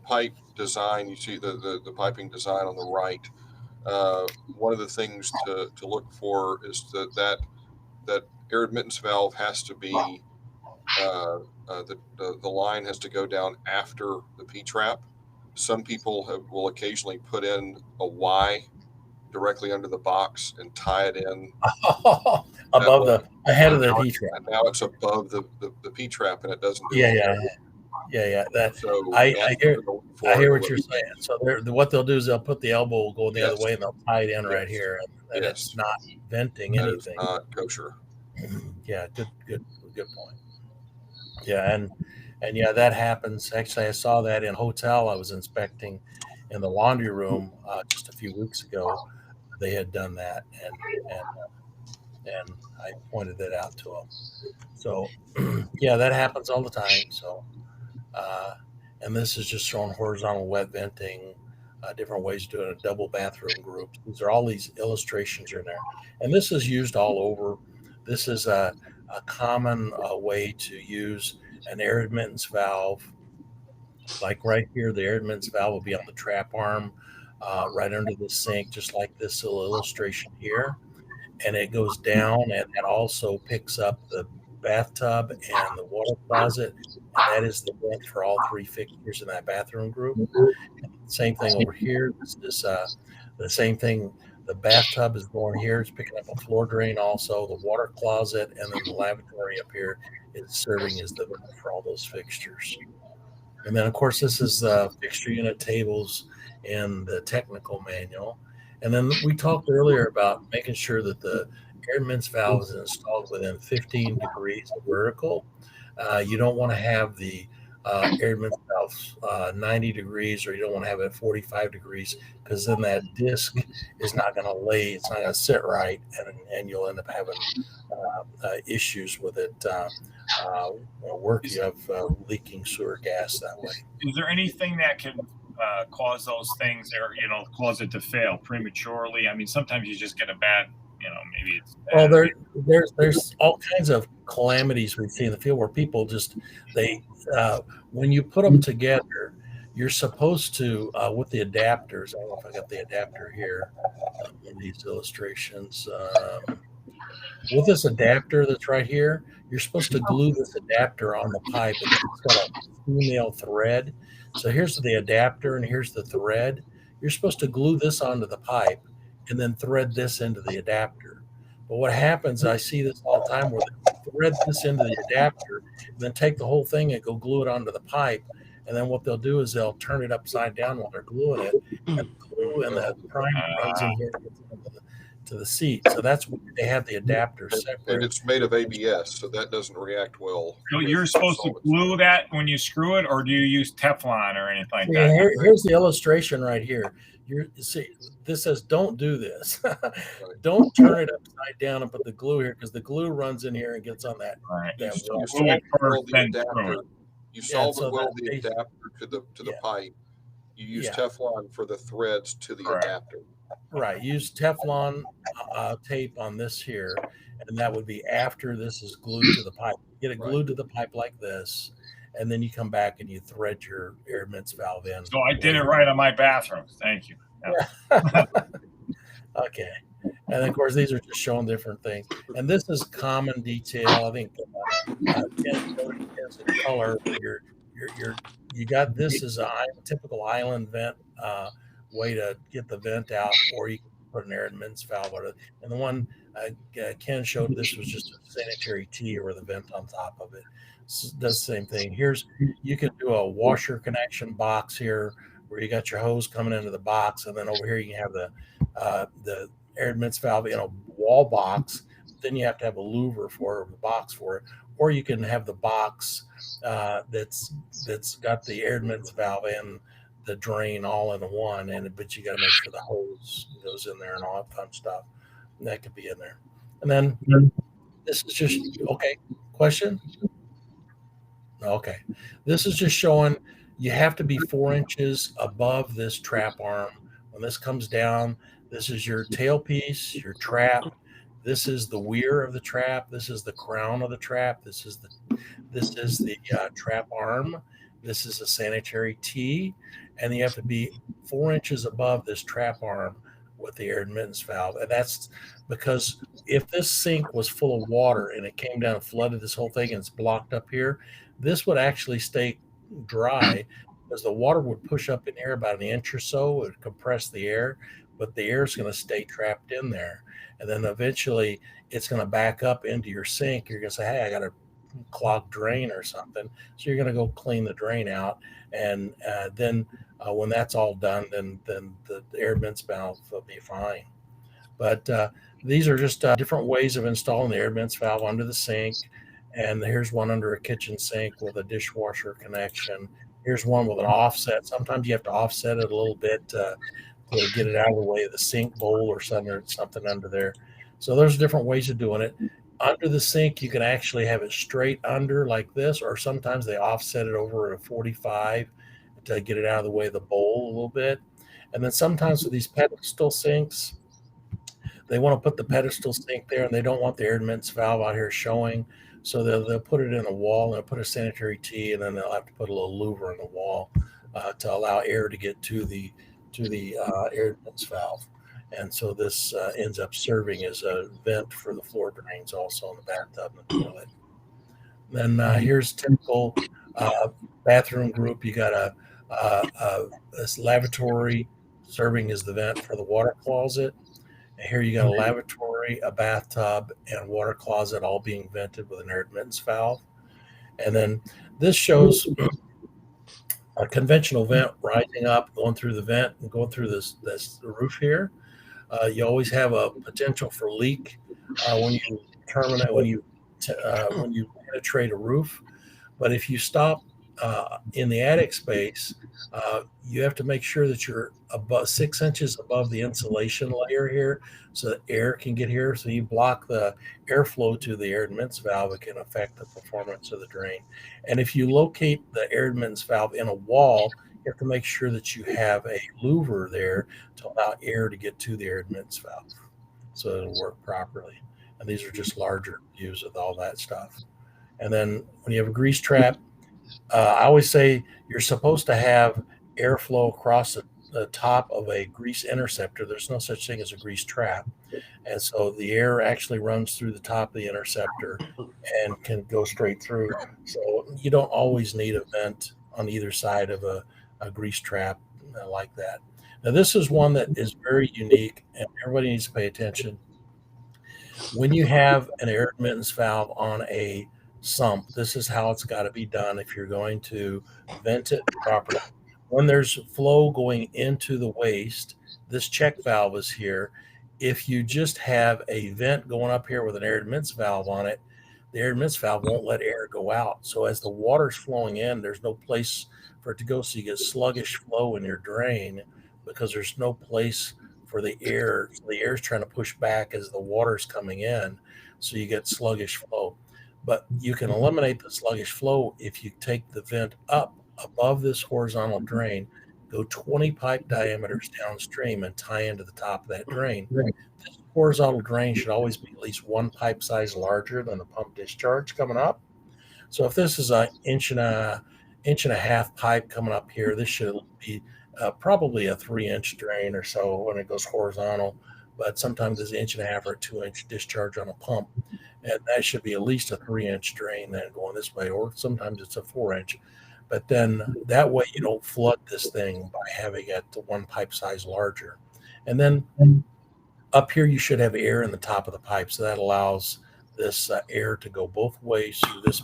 pipe design, you see the piping design on the right. One of the things to look for is that air admittance valve has to be the line has to go down after the P-trap. Some people will occasionally put in a Y directly under the box and tie it in above ahead of the P-trap. Now it's above the P-trap and it doesn't do Yeah. So I hear what you're saying. So what they'll do is they'll put the elbow going the other way and they'll tie it in right here, and it's not venting that anything. Is not kosher. Yeah, good point. Yeah, and yeah, that happens. Actually, I saw that in a hotel I was inspecting in the laundry room just a few weeks ago. They had done that, and I pointed that out to them. So yeah, that happens all the time. So and this is just showing horizontal wet venting, different ways of doing a double bathroom group. These are all these illustrations are in there, and this is used all over. This is a common way to use an air admittance valve. Like right here, the air admittance valve will be on the trap arm, right under the sink, just like this little illustration here. And it goes down, and it also picks up the bathtub and the water closet. And that is the vent for all three fixtures in that bathroom group. Same thing over here. This is the same thing. The bathtub is going here. It's picking up a floor drain also. The water closet and then the lavatory up here is serving as the vent for all those fixtures. And then, of course, this is the fixture unit tables in the technical manual. And then we talked earlier about making sure that the air admittance valve is installed within 15 degrees of vertical. You don't want to have the air admittance valve 90 degrees, or you don't want to have it at 45 degrees, because then that disc is not going to lay, it's not going to sit right, and you'll end up having issues with it working. You have leaking sewer gas that way. Is there anything that can cause those things, or cause it to fail prematurely? I mean, sometimes you just get a bad, maybe it's bad. Well, there's all kinds of calamities we see in the field where people just when you put them together, you're supposed to with the adapters. I don't know if I got the adapter here in these illustrations. With this adapter that's right here, you're supposed to glue this adapter on the pipe. It's got a female thread. So here's the adapter and here's the thread. You're supposed to glue this onto the pipe and then thread this into the adapter. But what happens, I see this all the time, where they thread this into the adapter and then take the whole thing and go glue it onto the pipe. And then what they'll do is they'll turn it upside down while they're gluing it, and the glue and the prime runs in here to the seat. So that's why they have the adapter separate. And it's made of ABS, so that doesn't react well. So you're supposed to glue that when you screw it, or do you use Teflon or anything like that? Here's the illustration right here. See, this says don't do this. Don't turn it upside down and put the glue here, because the glue runs in here and gets on that. Right. You solve it well the adapter to the pipe, You use Yeah. Teflon for the threads to the Correct. adapter. Right. Use Teflon tape on this here, and that would be after this is glued to the pipe. Get it Right. glued to the pipe like this, and then you come back and you thread your air admittance valve in. So I did it right on my bathroom. Thank you. Yeah. Okay. And of course, these are just showing different things. And this is common detail. I think Ken showed it as a color. You got this as a typical island vent way to get the vent out, or you can put an air admittance valve on it. And the one Ken showed, this was just a sanitary T or the vent on top of it. Does the same thing. You can do a washer connection box here where you got your hose coming into the box, and then over here you can have the air admittance valve in a wall box. Then you have to have a louver for the box for it, or you can have the box that's got the air admittance valve and the drain all in one, but you got to make sure the hose goes in there and all that fun stuff. And that could be in there. And then this is just okay. Question? Okay. This is just showing you have to be 4 inches above this trap arm. When this comes down, this is your tailpiece, your trap. This is the weir of the trap. This is the crown of the trap. This is the trap arm. This is a sanitary T, and you have to be 4 inches above this trap arm with the air admittance valve. And that's because if this sink was full of water and it came down and flooded this whole thing and it's blocked up here, this would actually stay dry because the water would push up in here about an inch or so. It would compress the air, but the air is going to stay trapped in there. And then eventually it's going to back up into your sink. You're going to say, hey, I got a clogged drain or something. So you're going to go clean the drain out. And then when that's all done, then the air admittance valve will be fine. But these are just different ways of installing the air admittance valve under the sink. And here's one under a kitchen sink with a dishwasher connection. Here's one with an offset. Sometimes you have to offset it a little bit to get it out of the way of the sink bowl or something under there. So there's different ways of doing it. Under the sink, you can actually have it straight under like this, or sometimes they offset it over at a 45 to get it out of the way of the bowl a little bit. And then sometimes with these pedestal sinks, they want to put the pedestal sink there and they don't want the air admittance valve out here showing. So they'll put it in a wall and they'll put a sanitary T, and then they'll have to put a little louver in the wall to allow air to get to the air admittance valve. And so this ends up serving as a vent for the floor drains also in the bathtub and the toilet. Then here's typical bathroom group. You got this lavatory serving as the vent for the water closet. And here you got a lavatory, a bathtub, and a water closet all being vented with an air admittance valve. And then this shows a conventional vent rising up, going through the vent and going through this roof here. You always have a potential for leak when you terminate when you penetrate a roof. But if you stop in the attic space, you have to make sure that you're above 6 inches above the insulation layer here, so that air can get here. So you block the airflow to the air admittance valve, it can affect the performance of the drain. And if you locate the air admittance valve in a wall, you have to make sure that you have a louver there to allow air to get to the air admittance valve so it'll work properly. And these are just larger views of all that stuff. And then when you have a grease trap, I always say you're supposed to have airflow across the top of a grease interceptor. There's no such thing as a grease trap. And so the air actually runs through the top of the interceptor and can go straight through. So you don't always need a vent on either side of a grease trap like that. Now, this is one that is very unique, and everybody needs to pay attention. When you have an air admittance valve on a sump, this is how it's got to be done if you're going to vent it properly. When there's flow going into the waste, this check valve is here. If you just have a vent going up here with an air admittance valve on it, the air admittance valve won't let air go out. So as the water's flowing in, there's no place for it to go. So you get sluggish flow in your drain because there's no place for the air. So the air is trying to push back as the water's coming in. So you get sluggish flow. But you can eliminate the sluggish flow if you take the vent up above this horizontal drain, go 20 pipe diameters downstream and tie into the top of that drain. This horizontal drain should always be at least one pipe size larger than the pump discharge coming up. So if this is an inch and a half pipe coming up here, this should be probably a 3-inch drain or so when it goes horizontal, but sometimes it's 1.5 or 2-inch discharge on a pump, and that should be at least a 3-inch drain then going this way, or sometimes it's a 4-inch. But then that way you don't flood this thing by having it to one pipe size larger. And then up here you should have air in the top of the pipe, so that allows this air to go both ways through this.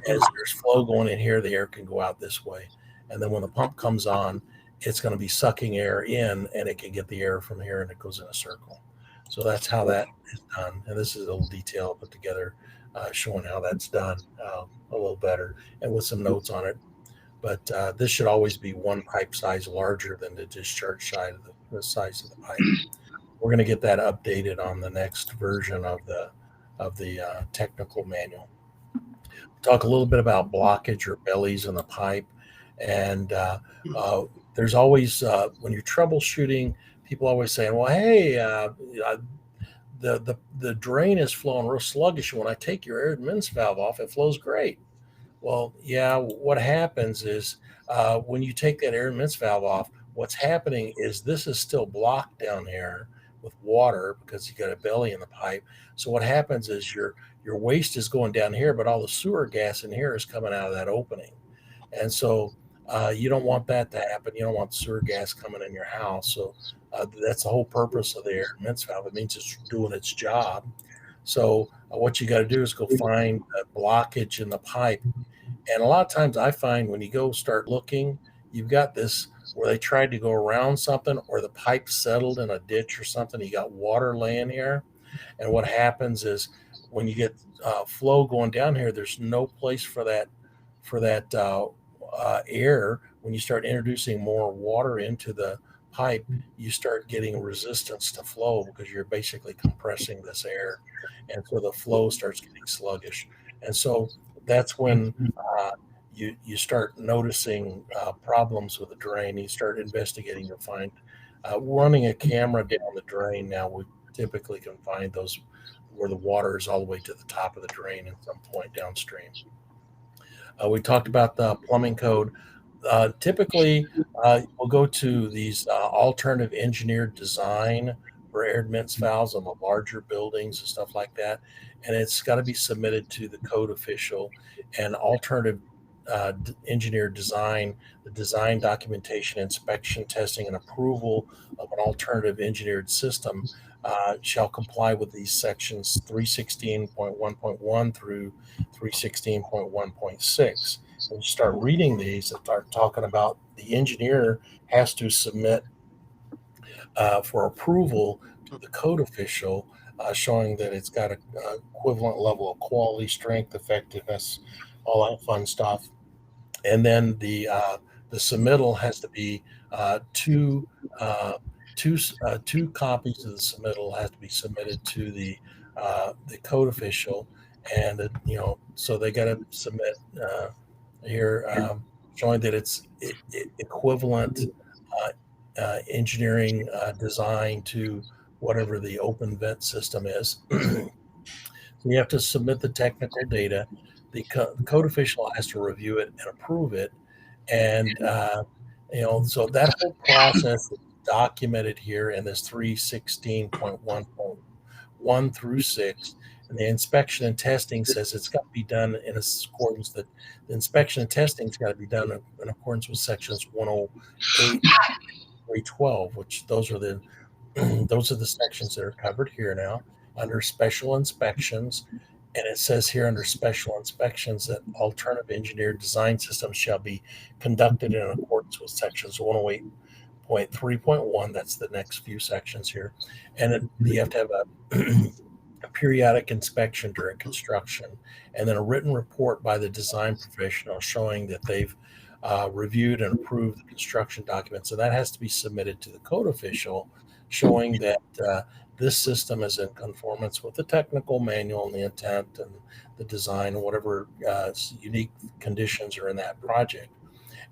As there's flow going in here, the air can go out this way. And then when the pump comes on, it's going to be sucking air in, and it can get the air from here, and it goes in a circle. So that's how that is done. And this is a little detail put together showing how that's done a little better and with some notes on it. But this should always be one pipe size larger than the discharge side of the size of the pipe. We're going to get that updated on the next version of the technical manual. Talk a little bit about blockage or bellies in the pipe. And there's always, when you're troubleshooting, people always saying, well, hey, the drain is flowing real sluggish. When I take your Admittance valve off, it flows great. Well, yeah, what happens is when you take that Admittance valve off, what's happening is this is still blocked down here with water because you got a belly in the pipe. So what happens is your waste is going down here, but all the sewer gas in here is coming out of that opening. And so you don't want that to happen. You don't want sewer gas coming in your house. So that's the whole purpose of the Admittance valve. It means it's doing its job. So what you got to do is go find a blockage in the pipe. And a lot of times I find when you go start looking, you've got this where they tried to go around something, or the pipe settled in a ditch or something. You got water laying here. And what happens is when you get flow going down here, there's no place for that air. When you start introducing more water into the pipe, you start getting resistance to flow because you're basically compressing this air. And so the flow starts getting sluggish. And so that's when you start noticing problems with the drain. You start investigating to find, running a camera down the drain. Now we typically can find those where the water is all the way to the top of the drain at some point downstream. We talked about the plumbing code. Typically, we'll go to these alternative engineered design for Admittance valves on the larger buildings and stuff like that. And it's got to be submitted to the code official. And alternative engineered design, the design documentation, inspection, testing, and approval of an alternative engineered system shall comply with these sections 316.1.1 through 316.1.6. When you start reading these and start talking about the engineer has to submit for approval to the code official, showing that it's got an equivalent level of quality, strength, effectiveness, all that fun stuff. And then the submittal has to be two copies of the submittal has to be submitted to the code official, and so they got to submit here showing that it's equivalent engineering design to whatever the open vent system is. So you have to submit the technical data. The code official has to review it and approve it, and so that whole process is documented here in this 316.1.1 through 6. And the inspection and testing says it's got to be done in accordance that the inspection and testing has got to be done in accordance with sections 108 312, which those are the sections that are covered here now under special inspections. And it says here under special inspections that alternative engineered design systems shall be conducted in accordance with sections 108.3.1. That's the next few sections here. And you have to have a periodic inspection during construction, and then a written report by the design professional showing that they've reviewed and approved the construction documents. And that has to be submitted to the code official, showing that this system is in conformance with the technical manual and the intent and the design, whatever unique conditions are in that project.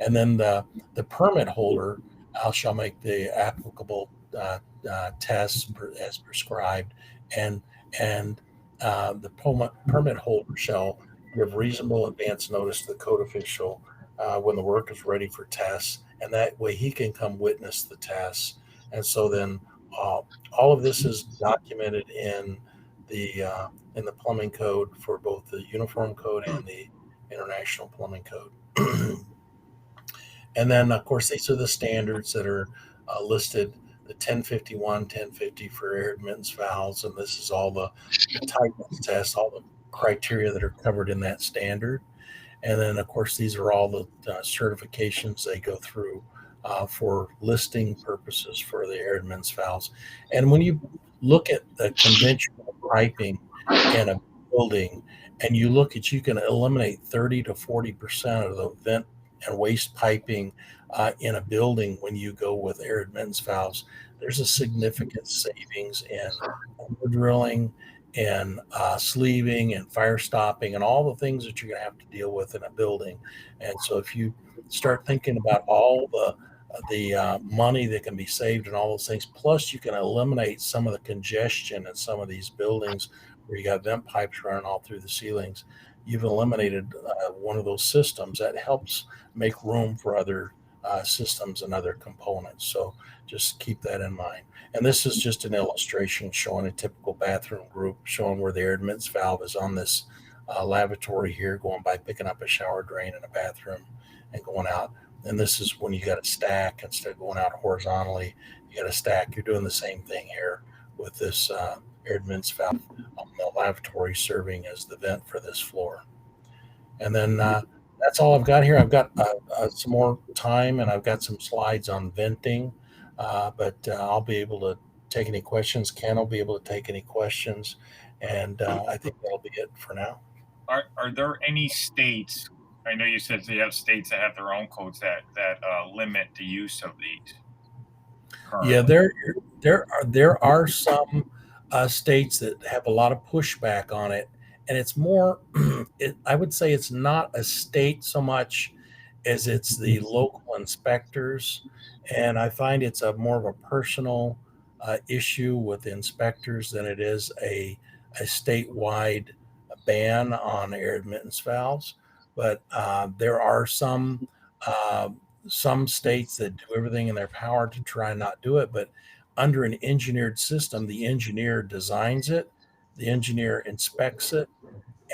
And then the permit holder shall make the applicable tests as prescribed, and the permit holder shall give reasonable advance notice to the code official when the work is ready for tests, and that way he can come witness the tests. And so then all of this is documented in the plumbing code for both the uniform code and the international plumbing code. And then, of course, these are the standards that are listed: the 1051, 1050 for air admittance valves, and this is all the tightness tests, all the criteria that are covered in that standard. And then, of course, these are all the certifications they go through for listing purposes for the air admittance valves. And when you look at the conventional piping in a building, and you can eliminate 30 to 40% of the vent and waste piping in a building when you go with air admittance valves. There's a significant savings in drilling and sleeving and fire stopping and all the things that you're going to have to deal with in a building. And so if you start thinking about all the money that can be saved and all those things, plus you can eliminate some of the congestion in some of these buildings where you got vent pipes running all through the ceilings. You've eliminated one of those systems that helps make room for other systems and other components. So just keep that in mind. And this is just an illustration showing a typical bathroom group, showing where the air admittance valve is on this lavatory here, going by picking up a shower drain in a bathroom and going out. And this is when you got a stack instead of going out horizontally. You got a stack. You're doing the same thing here with this air admittance valve on the lavatory serving as the vent for this floor. And then that's all I've got here. I've got some more time, and I've got some slides on venting, but I'll be able to take any questions. Ken will be able to take any questions, and I think that'll be it for now. Are there any states? I know you said they have states that have their own codes that limit the use of these. Currently. Yeah, there are some states that have a lot of pushback on it, and it's more. I would say it's not a state so much as it's the local inspectors, and I find it's a more of a personal issue with the inspectors than it is a statewide ban on air admittance valves. But there are some states that do everything in their power to try and not do it. But under an engineered system, the engineer designs it, the engineer inspects it,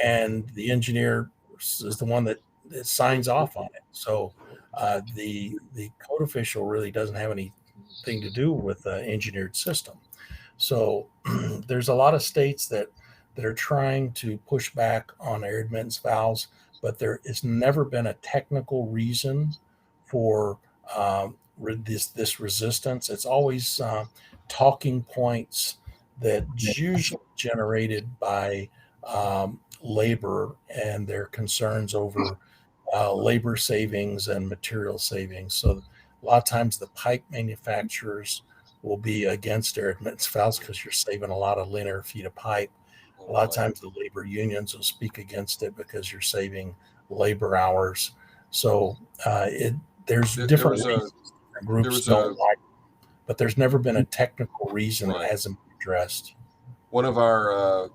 and the engineer is the one that signs off on it. So the code official really doesn't have anything to do with the engineered system. So there's a lot of states that are trying to push back on air admittance valves, but there has never been a technical reason for this resistance. It's always talking points that usually generated by labor and their concerns over labor savings and material savings. So a lot of times the pipe manufacturers will be against air admittance valves because you're saving a lot of linear feet of pipe. A lot of times the labor unions will speak against it because you're saving labor hours. So there's different reasons groups don't like it, but there's never been a technical reason that hasn't been addressed. One of our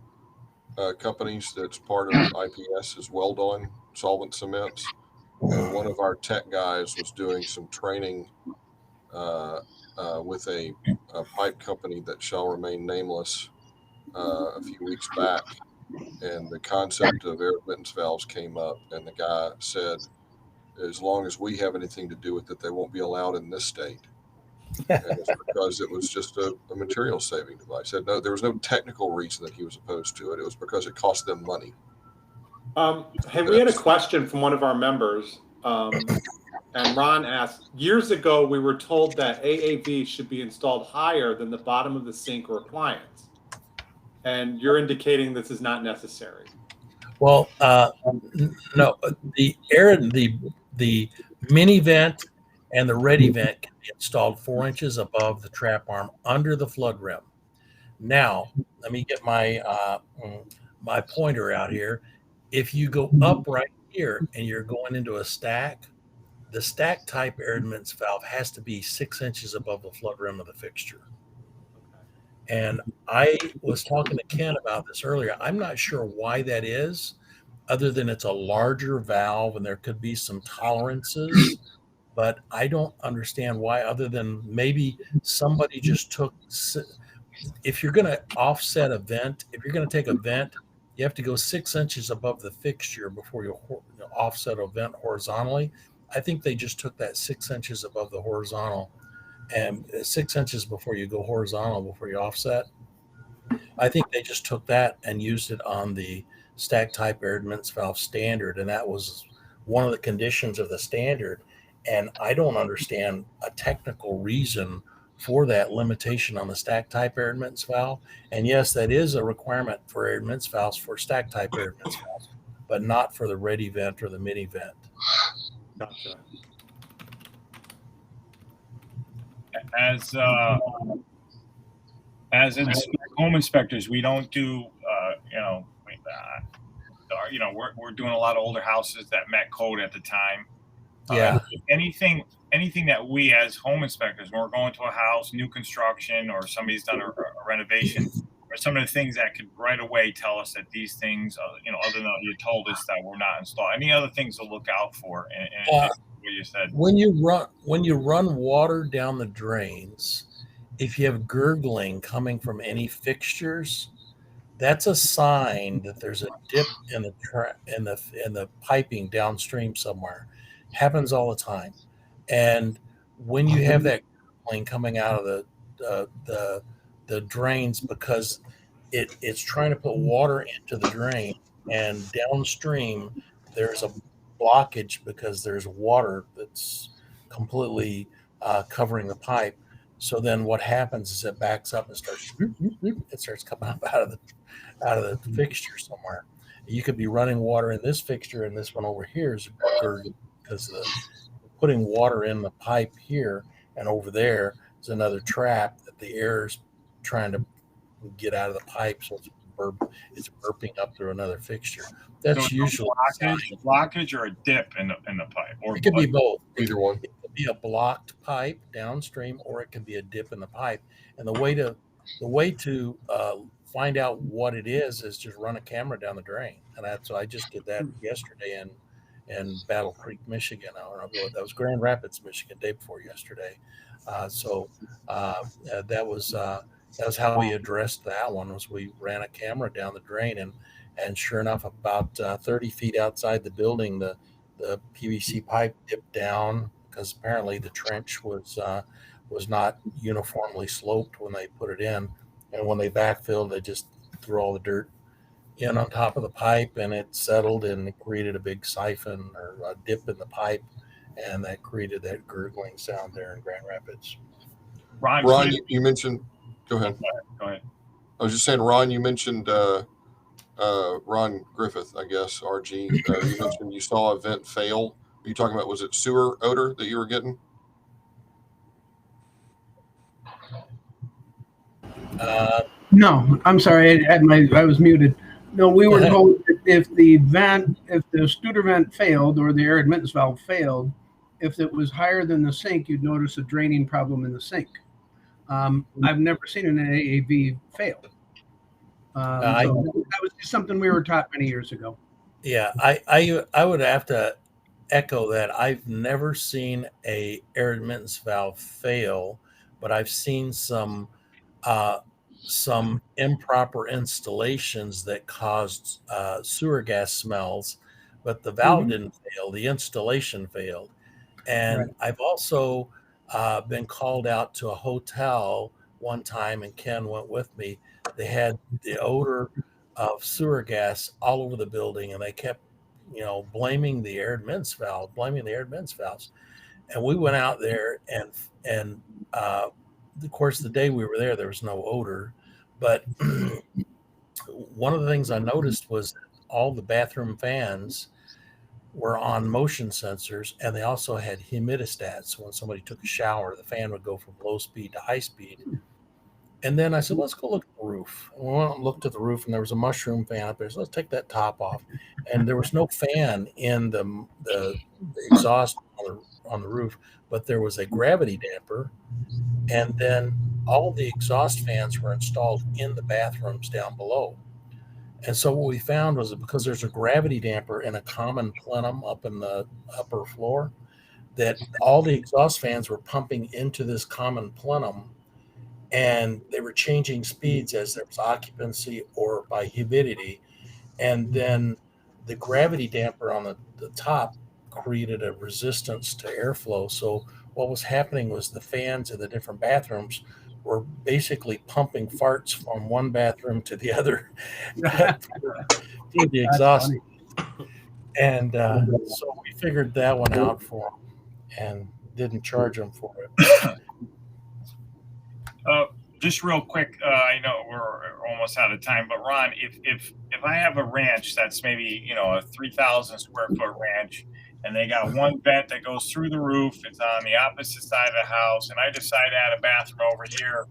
companies that's part of IPS is Weldon Solvent Cements, and one of our tech guys was doing some training with a pipe company that shall remain nameless a few weeks back, and the concept of air admittance valves came up, and the guy said, as long as we have anything to do with it, they won't be allowed in this state. And it's because it was just a material saving device. Said no, there was no technical reason that he was opposed to it. It was because it cost them money. Hey, we had a question from one of our members, and Ron asked, years ago we were told that AAV should be installed higher than the bottom of the sink or appliance, and you're indicating this is not necessary. Well, no, the mini vent and the ready vent can be installed 4 inches above the trap arm under the flood rim. Now, let me get my my pointer out here. If you go up right here and you're going into a stack, the stack type air admittance valve has to be 6 inches above the flood rim of the fixture. And I was talking to Ken about this earlier. I'm not sure why that is, other than it's a larger valve and there could be some tolerances, but I don't understand why, other than maybe somebody just took. If you're going to offset a vent, if you're going to take a vent, you have to go 6 inches above the fixture before you offset a vent horizontally. I think they just took that 6 inches above the horizontal, and 6 inches before you go horizontal before you offset. I think they just took that and used it on the stack type air admittance valve standard, and that was one of the conditions of the standard. And I don't understand a technical reason for that limitation on the stack type air admittance valve. And yes, that is a requirement for air admittance valves for stack type air admittance valves, but not for the ready vent or the mini vent. Gotcha. As home inspectors, we don't do, we're doing a lot of older houses that met code at the time. Yeah. Anything that we as home inspectors, when we're going to a house, new construction, or somebody's done a renovation, or some of the things that could right away tell us that these things, other than you told us that we're not installed. Any other things to look out for? And what you said. When you run water down the drains, if you have gurgling coming from any fixtures, that's a sign that there's a dip in the piping downstream somewhere. Happens all the time. And when you have that gurgling coming out of the drains, because it's trying to put water into the drain, and downstream there's a blockage because there's water that's completely covering the pipe. So then what happens is it backs up and it starts coming up out of the fixture somewhere. You could be running water in this fixture, and this one over here is gurgling because putting water in the pipe here, and over there is another trap that the air is trying to get out of the pipe, so it's burping up through another fixture. That's usually blockage or a dip in the pipe, or it could be both. Either one. It could be a blocked pipe downstream, or it could be a dip in the pipe. And the way to find out what it is just run a camera down the drain. And I just did that yesterday in Battle Creek, Michigan. That was Grand Rapids, Michigan, day before yesterday. That was how we addressed that one. Was we ran a camera down the drain, and sure enough, about 30 feet outside the building, the PVC pipe dipped down because apparently the trench was not uniformly sloped when they put it in, and when they backfilled, they just threw all the dirt in on top of the pipe, and it settled and it created a big siphon or a dip in the pipe, and that created that gurgling sound there in Grand Rapids. Ron, you mentioned. Go ahead. Go ahead. I was just saying, Ron, you mentioned Ron Griffith, I guess, RG. You mentioned you saw a vent fail. Are you talking about, was it sewer odor that you were getting? No, I'm sorry. I was muted. No, we were told that if the Studor vent failed or the air admittance valve failed, if it was higher than the sink, you'd notice a draining problem in the sink. I've never seen an AAV fail. So that was just something we were taught many years ago. Yeah, I would have to echo that. I've never seen a air admittance valve fail, but I've seen some improper installations that caused sewer gas smells, but the valve didn't fail. The installation failed. And I've also been called out to a hotel one time, and Ken went with me. They had the odor of sewer gas all over the building, and they kept, blaming the air admittance valves. And we went out there, and of course, the day we were there was no odor. But one of the things I noticed was all the bathroom fans were on motion sensors, and they also had humidistats. So when somebody took a shower, the fan would go from low speed to high speed. And then I said, let's go look at the roof. And we went and looked at the roof, and there was a mushroom fan up there. So let's take that top off. And there was no fan in the exhaust on on the roof, but there was a gravity damper, and then all the exhaust fans were installed in the bathrooms down below. And so what we found was that because there's a gravity damper in a common plenum up in the upper floor, that all the exhaust fans were pumping into this common plenum, and they were changing speeds as there was occupancy or by humidity. And then the gravity damper on the top created a resistance to airflow. So what was happening was the fans in the different bathrooms were basically pumping farts from one bathroom to the other through the exhaust. And so we figured that one out for them and didn't charge them for it. Just real quick, I know we're almost out of time, but Ron, if I have a ranch that's maybe a 3,000 square foot ranch, and they got one vent that goes through the roof, it's on the opposite side of the house, and I decide to add a bathroom over here,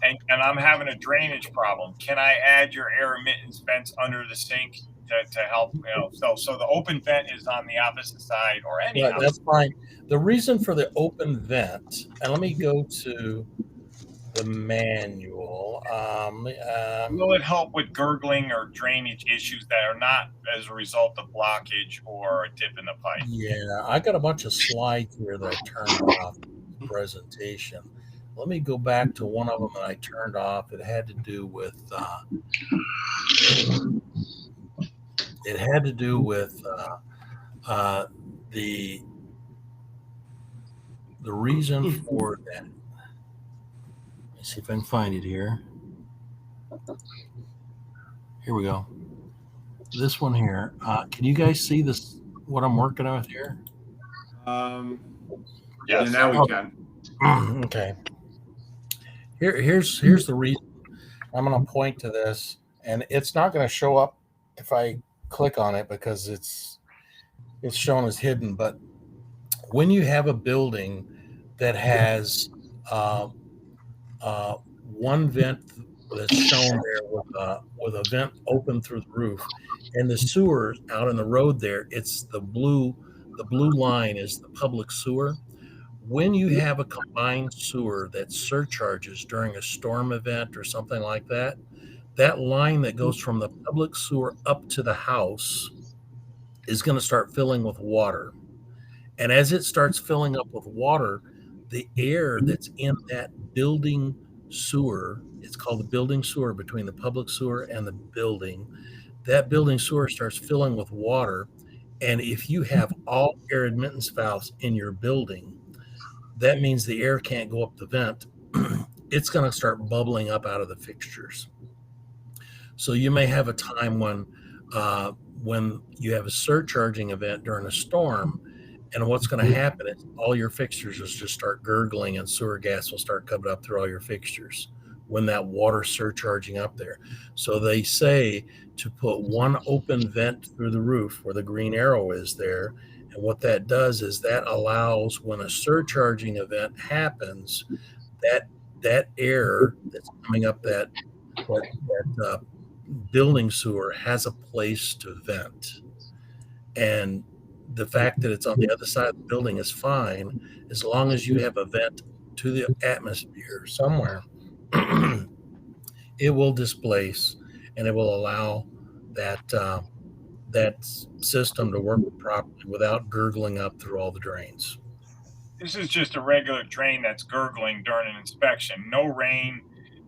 and I'm having a drainage problem, can I add your air admittance vents under the sink to help? So the open vent is on the opposite side, or any. Right, that's fine. The reason for the open vent, and let me go to the manual. Will it help with gurgling or drainage issues that are not as a result of blockage or a dip in the pipe? Yeah, I got a bunch of slides here that I turned off the presentation. Let me go back to one of them that I turned off. It had to do with the reason for that. Let's see if I can find it here. Here we go. This one here. Can you guys see this? What I'm working with here? Yeah, now we can. Okay. Here's the reason. I'm going to point to this, and it's not going to show up if I click on it because it's shown as hidden. But when you have a building that has one vent that's shown there with a vent open through the roof, and the sewer out in the road there, it's the blue line is the public sewer. When you have a combined sewer that surcharges during a storm event or something like that, that line that goes from the public sewer up to the house is going to start filling with water. And as it starts filling up with water, the air that's in that building sewer, it's called the building sewer between the public sewer and the building, that building sewer starts filling with water. And if you have all air admittance valves in your building, that means the air can't go up the vent. It's going to start bubbling up out of the fixtures. So you may have a time when you have a surcharging event during a storm, and what's going to happen is all your fixtures will just start gurgling, and sewer gas will start coming up through all your fixtures when that water's surcharging up there. So they say to put one open vent through the roof where the green arrow is there. And what that does is that allows when a surcharging event happens, that air that's coming up that building sewer has a place to vent. And the fact that it's on the other side of the building is fine as long as you have a vent to the atmosphere somewhere. It will displace, and it will allow that system to work properly without gurgling up through all the drains. This is just a regular drain that's gurgling during an inspection. No rain,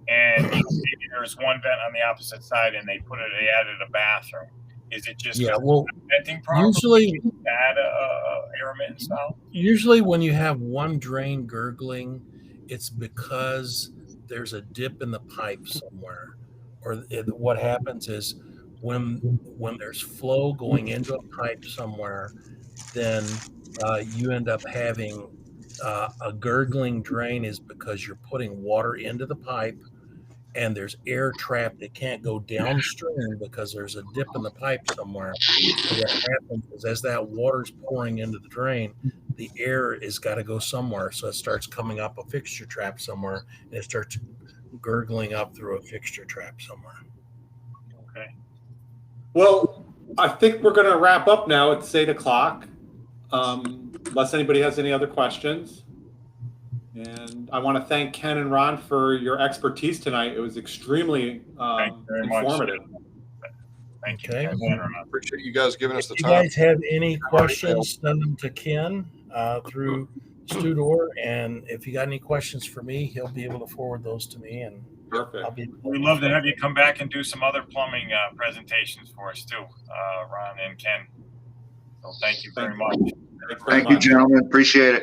and maybe there's one vent on the opposite side, and they added a bathroom. Is it just venting properly? Usually, add a air admittance valve? Usually, when you have one drain gurgling, it's because there's a dip in the pipe somewhere, or what happens is when there's flow going into a pipe somewhere, then you end up having a gurgling drain is because you're putting water into the pipe and there's air trapped. It can't go downstream because there's a dip in the pipe somewhere. So what happens is as that water's pouring into the drain, the air has got to go somewhere. So it starts coming up a fixture trap somewhere, and it starts gurgling up through a fixture trap somewhere. Okay. Well, I think we're going to wrap up now. It's 8 o'clock. Unless anybody has any other questions. And I want to thank Ken and Ron for your expertise tonight. It was extremely Thank you very much. informative. Thank you. Okay. Ken. I appreciate you guys giving us the If you time. guys have any questions, send them to Ken through Studor. And if you got any questions for me, he'll be able to forward those to me. And Perfect. I'll be. We'd love to have you come back and do some other plumbing presentations for us too, Ron and Ken. So thank you very much. Thanks very Thank you, much. gentlemen. Appreciate it.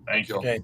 Thank you. Okay.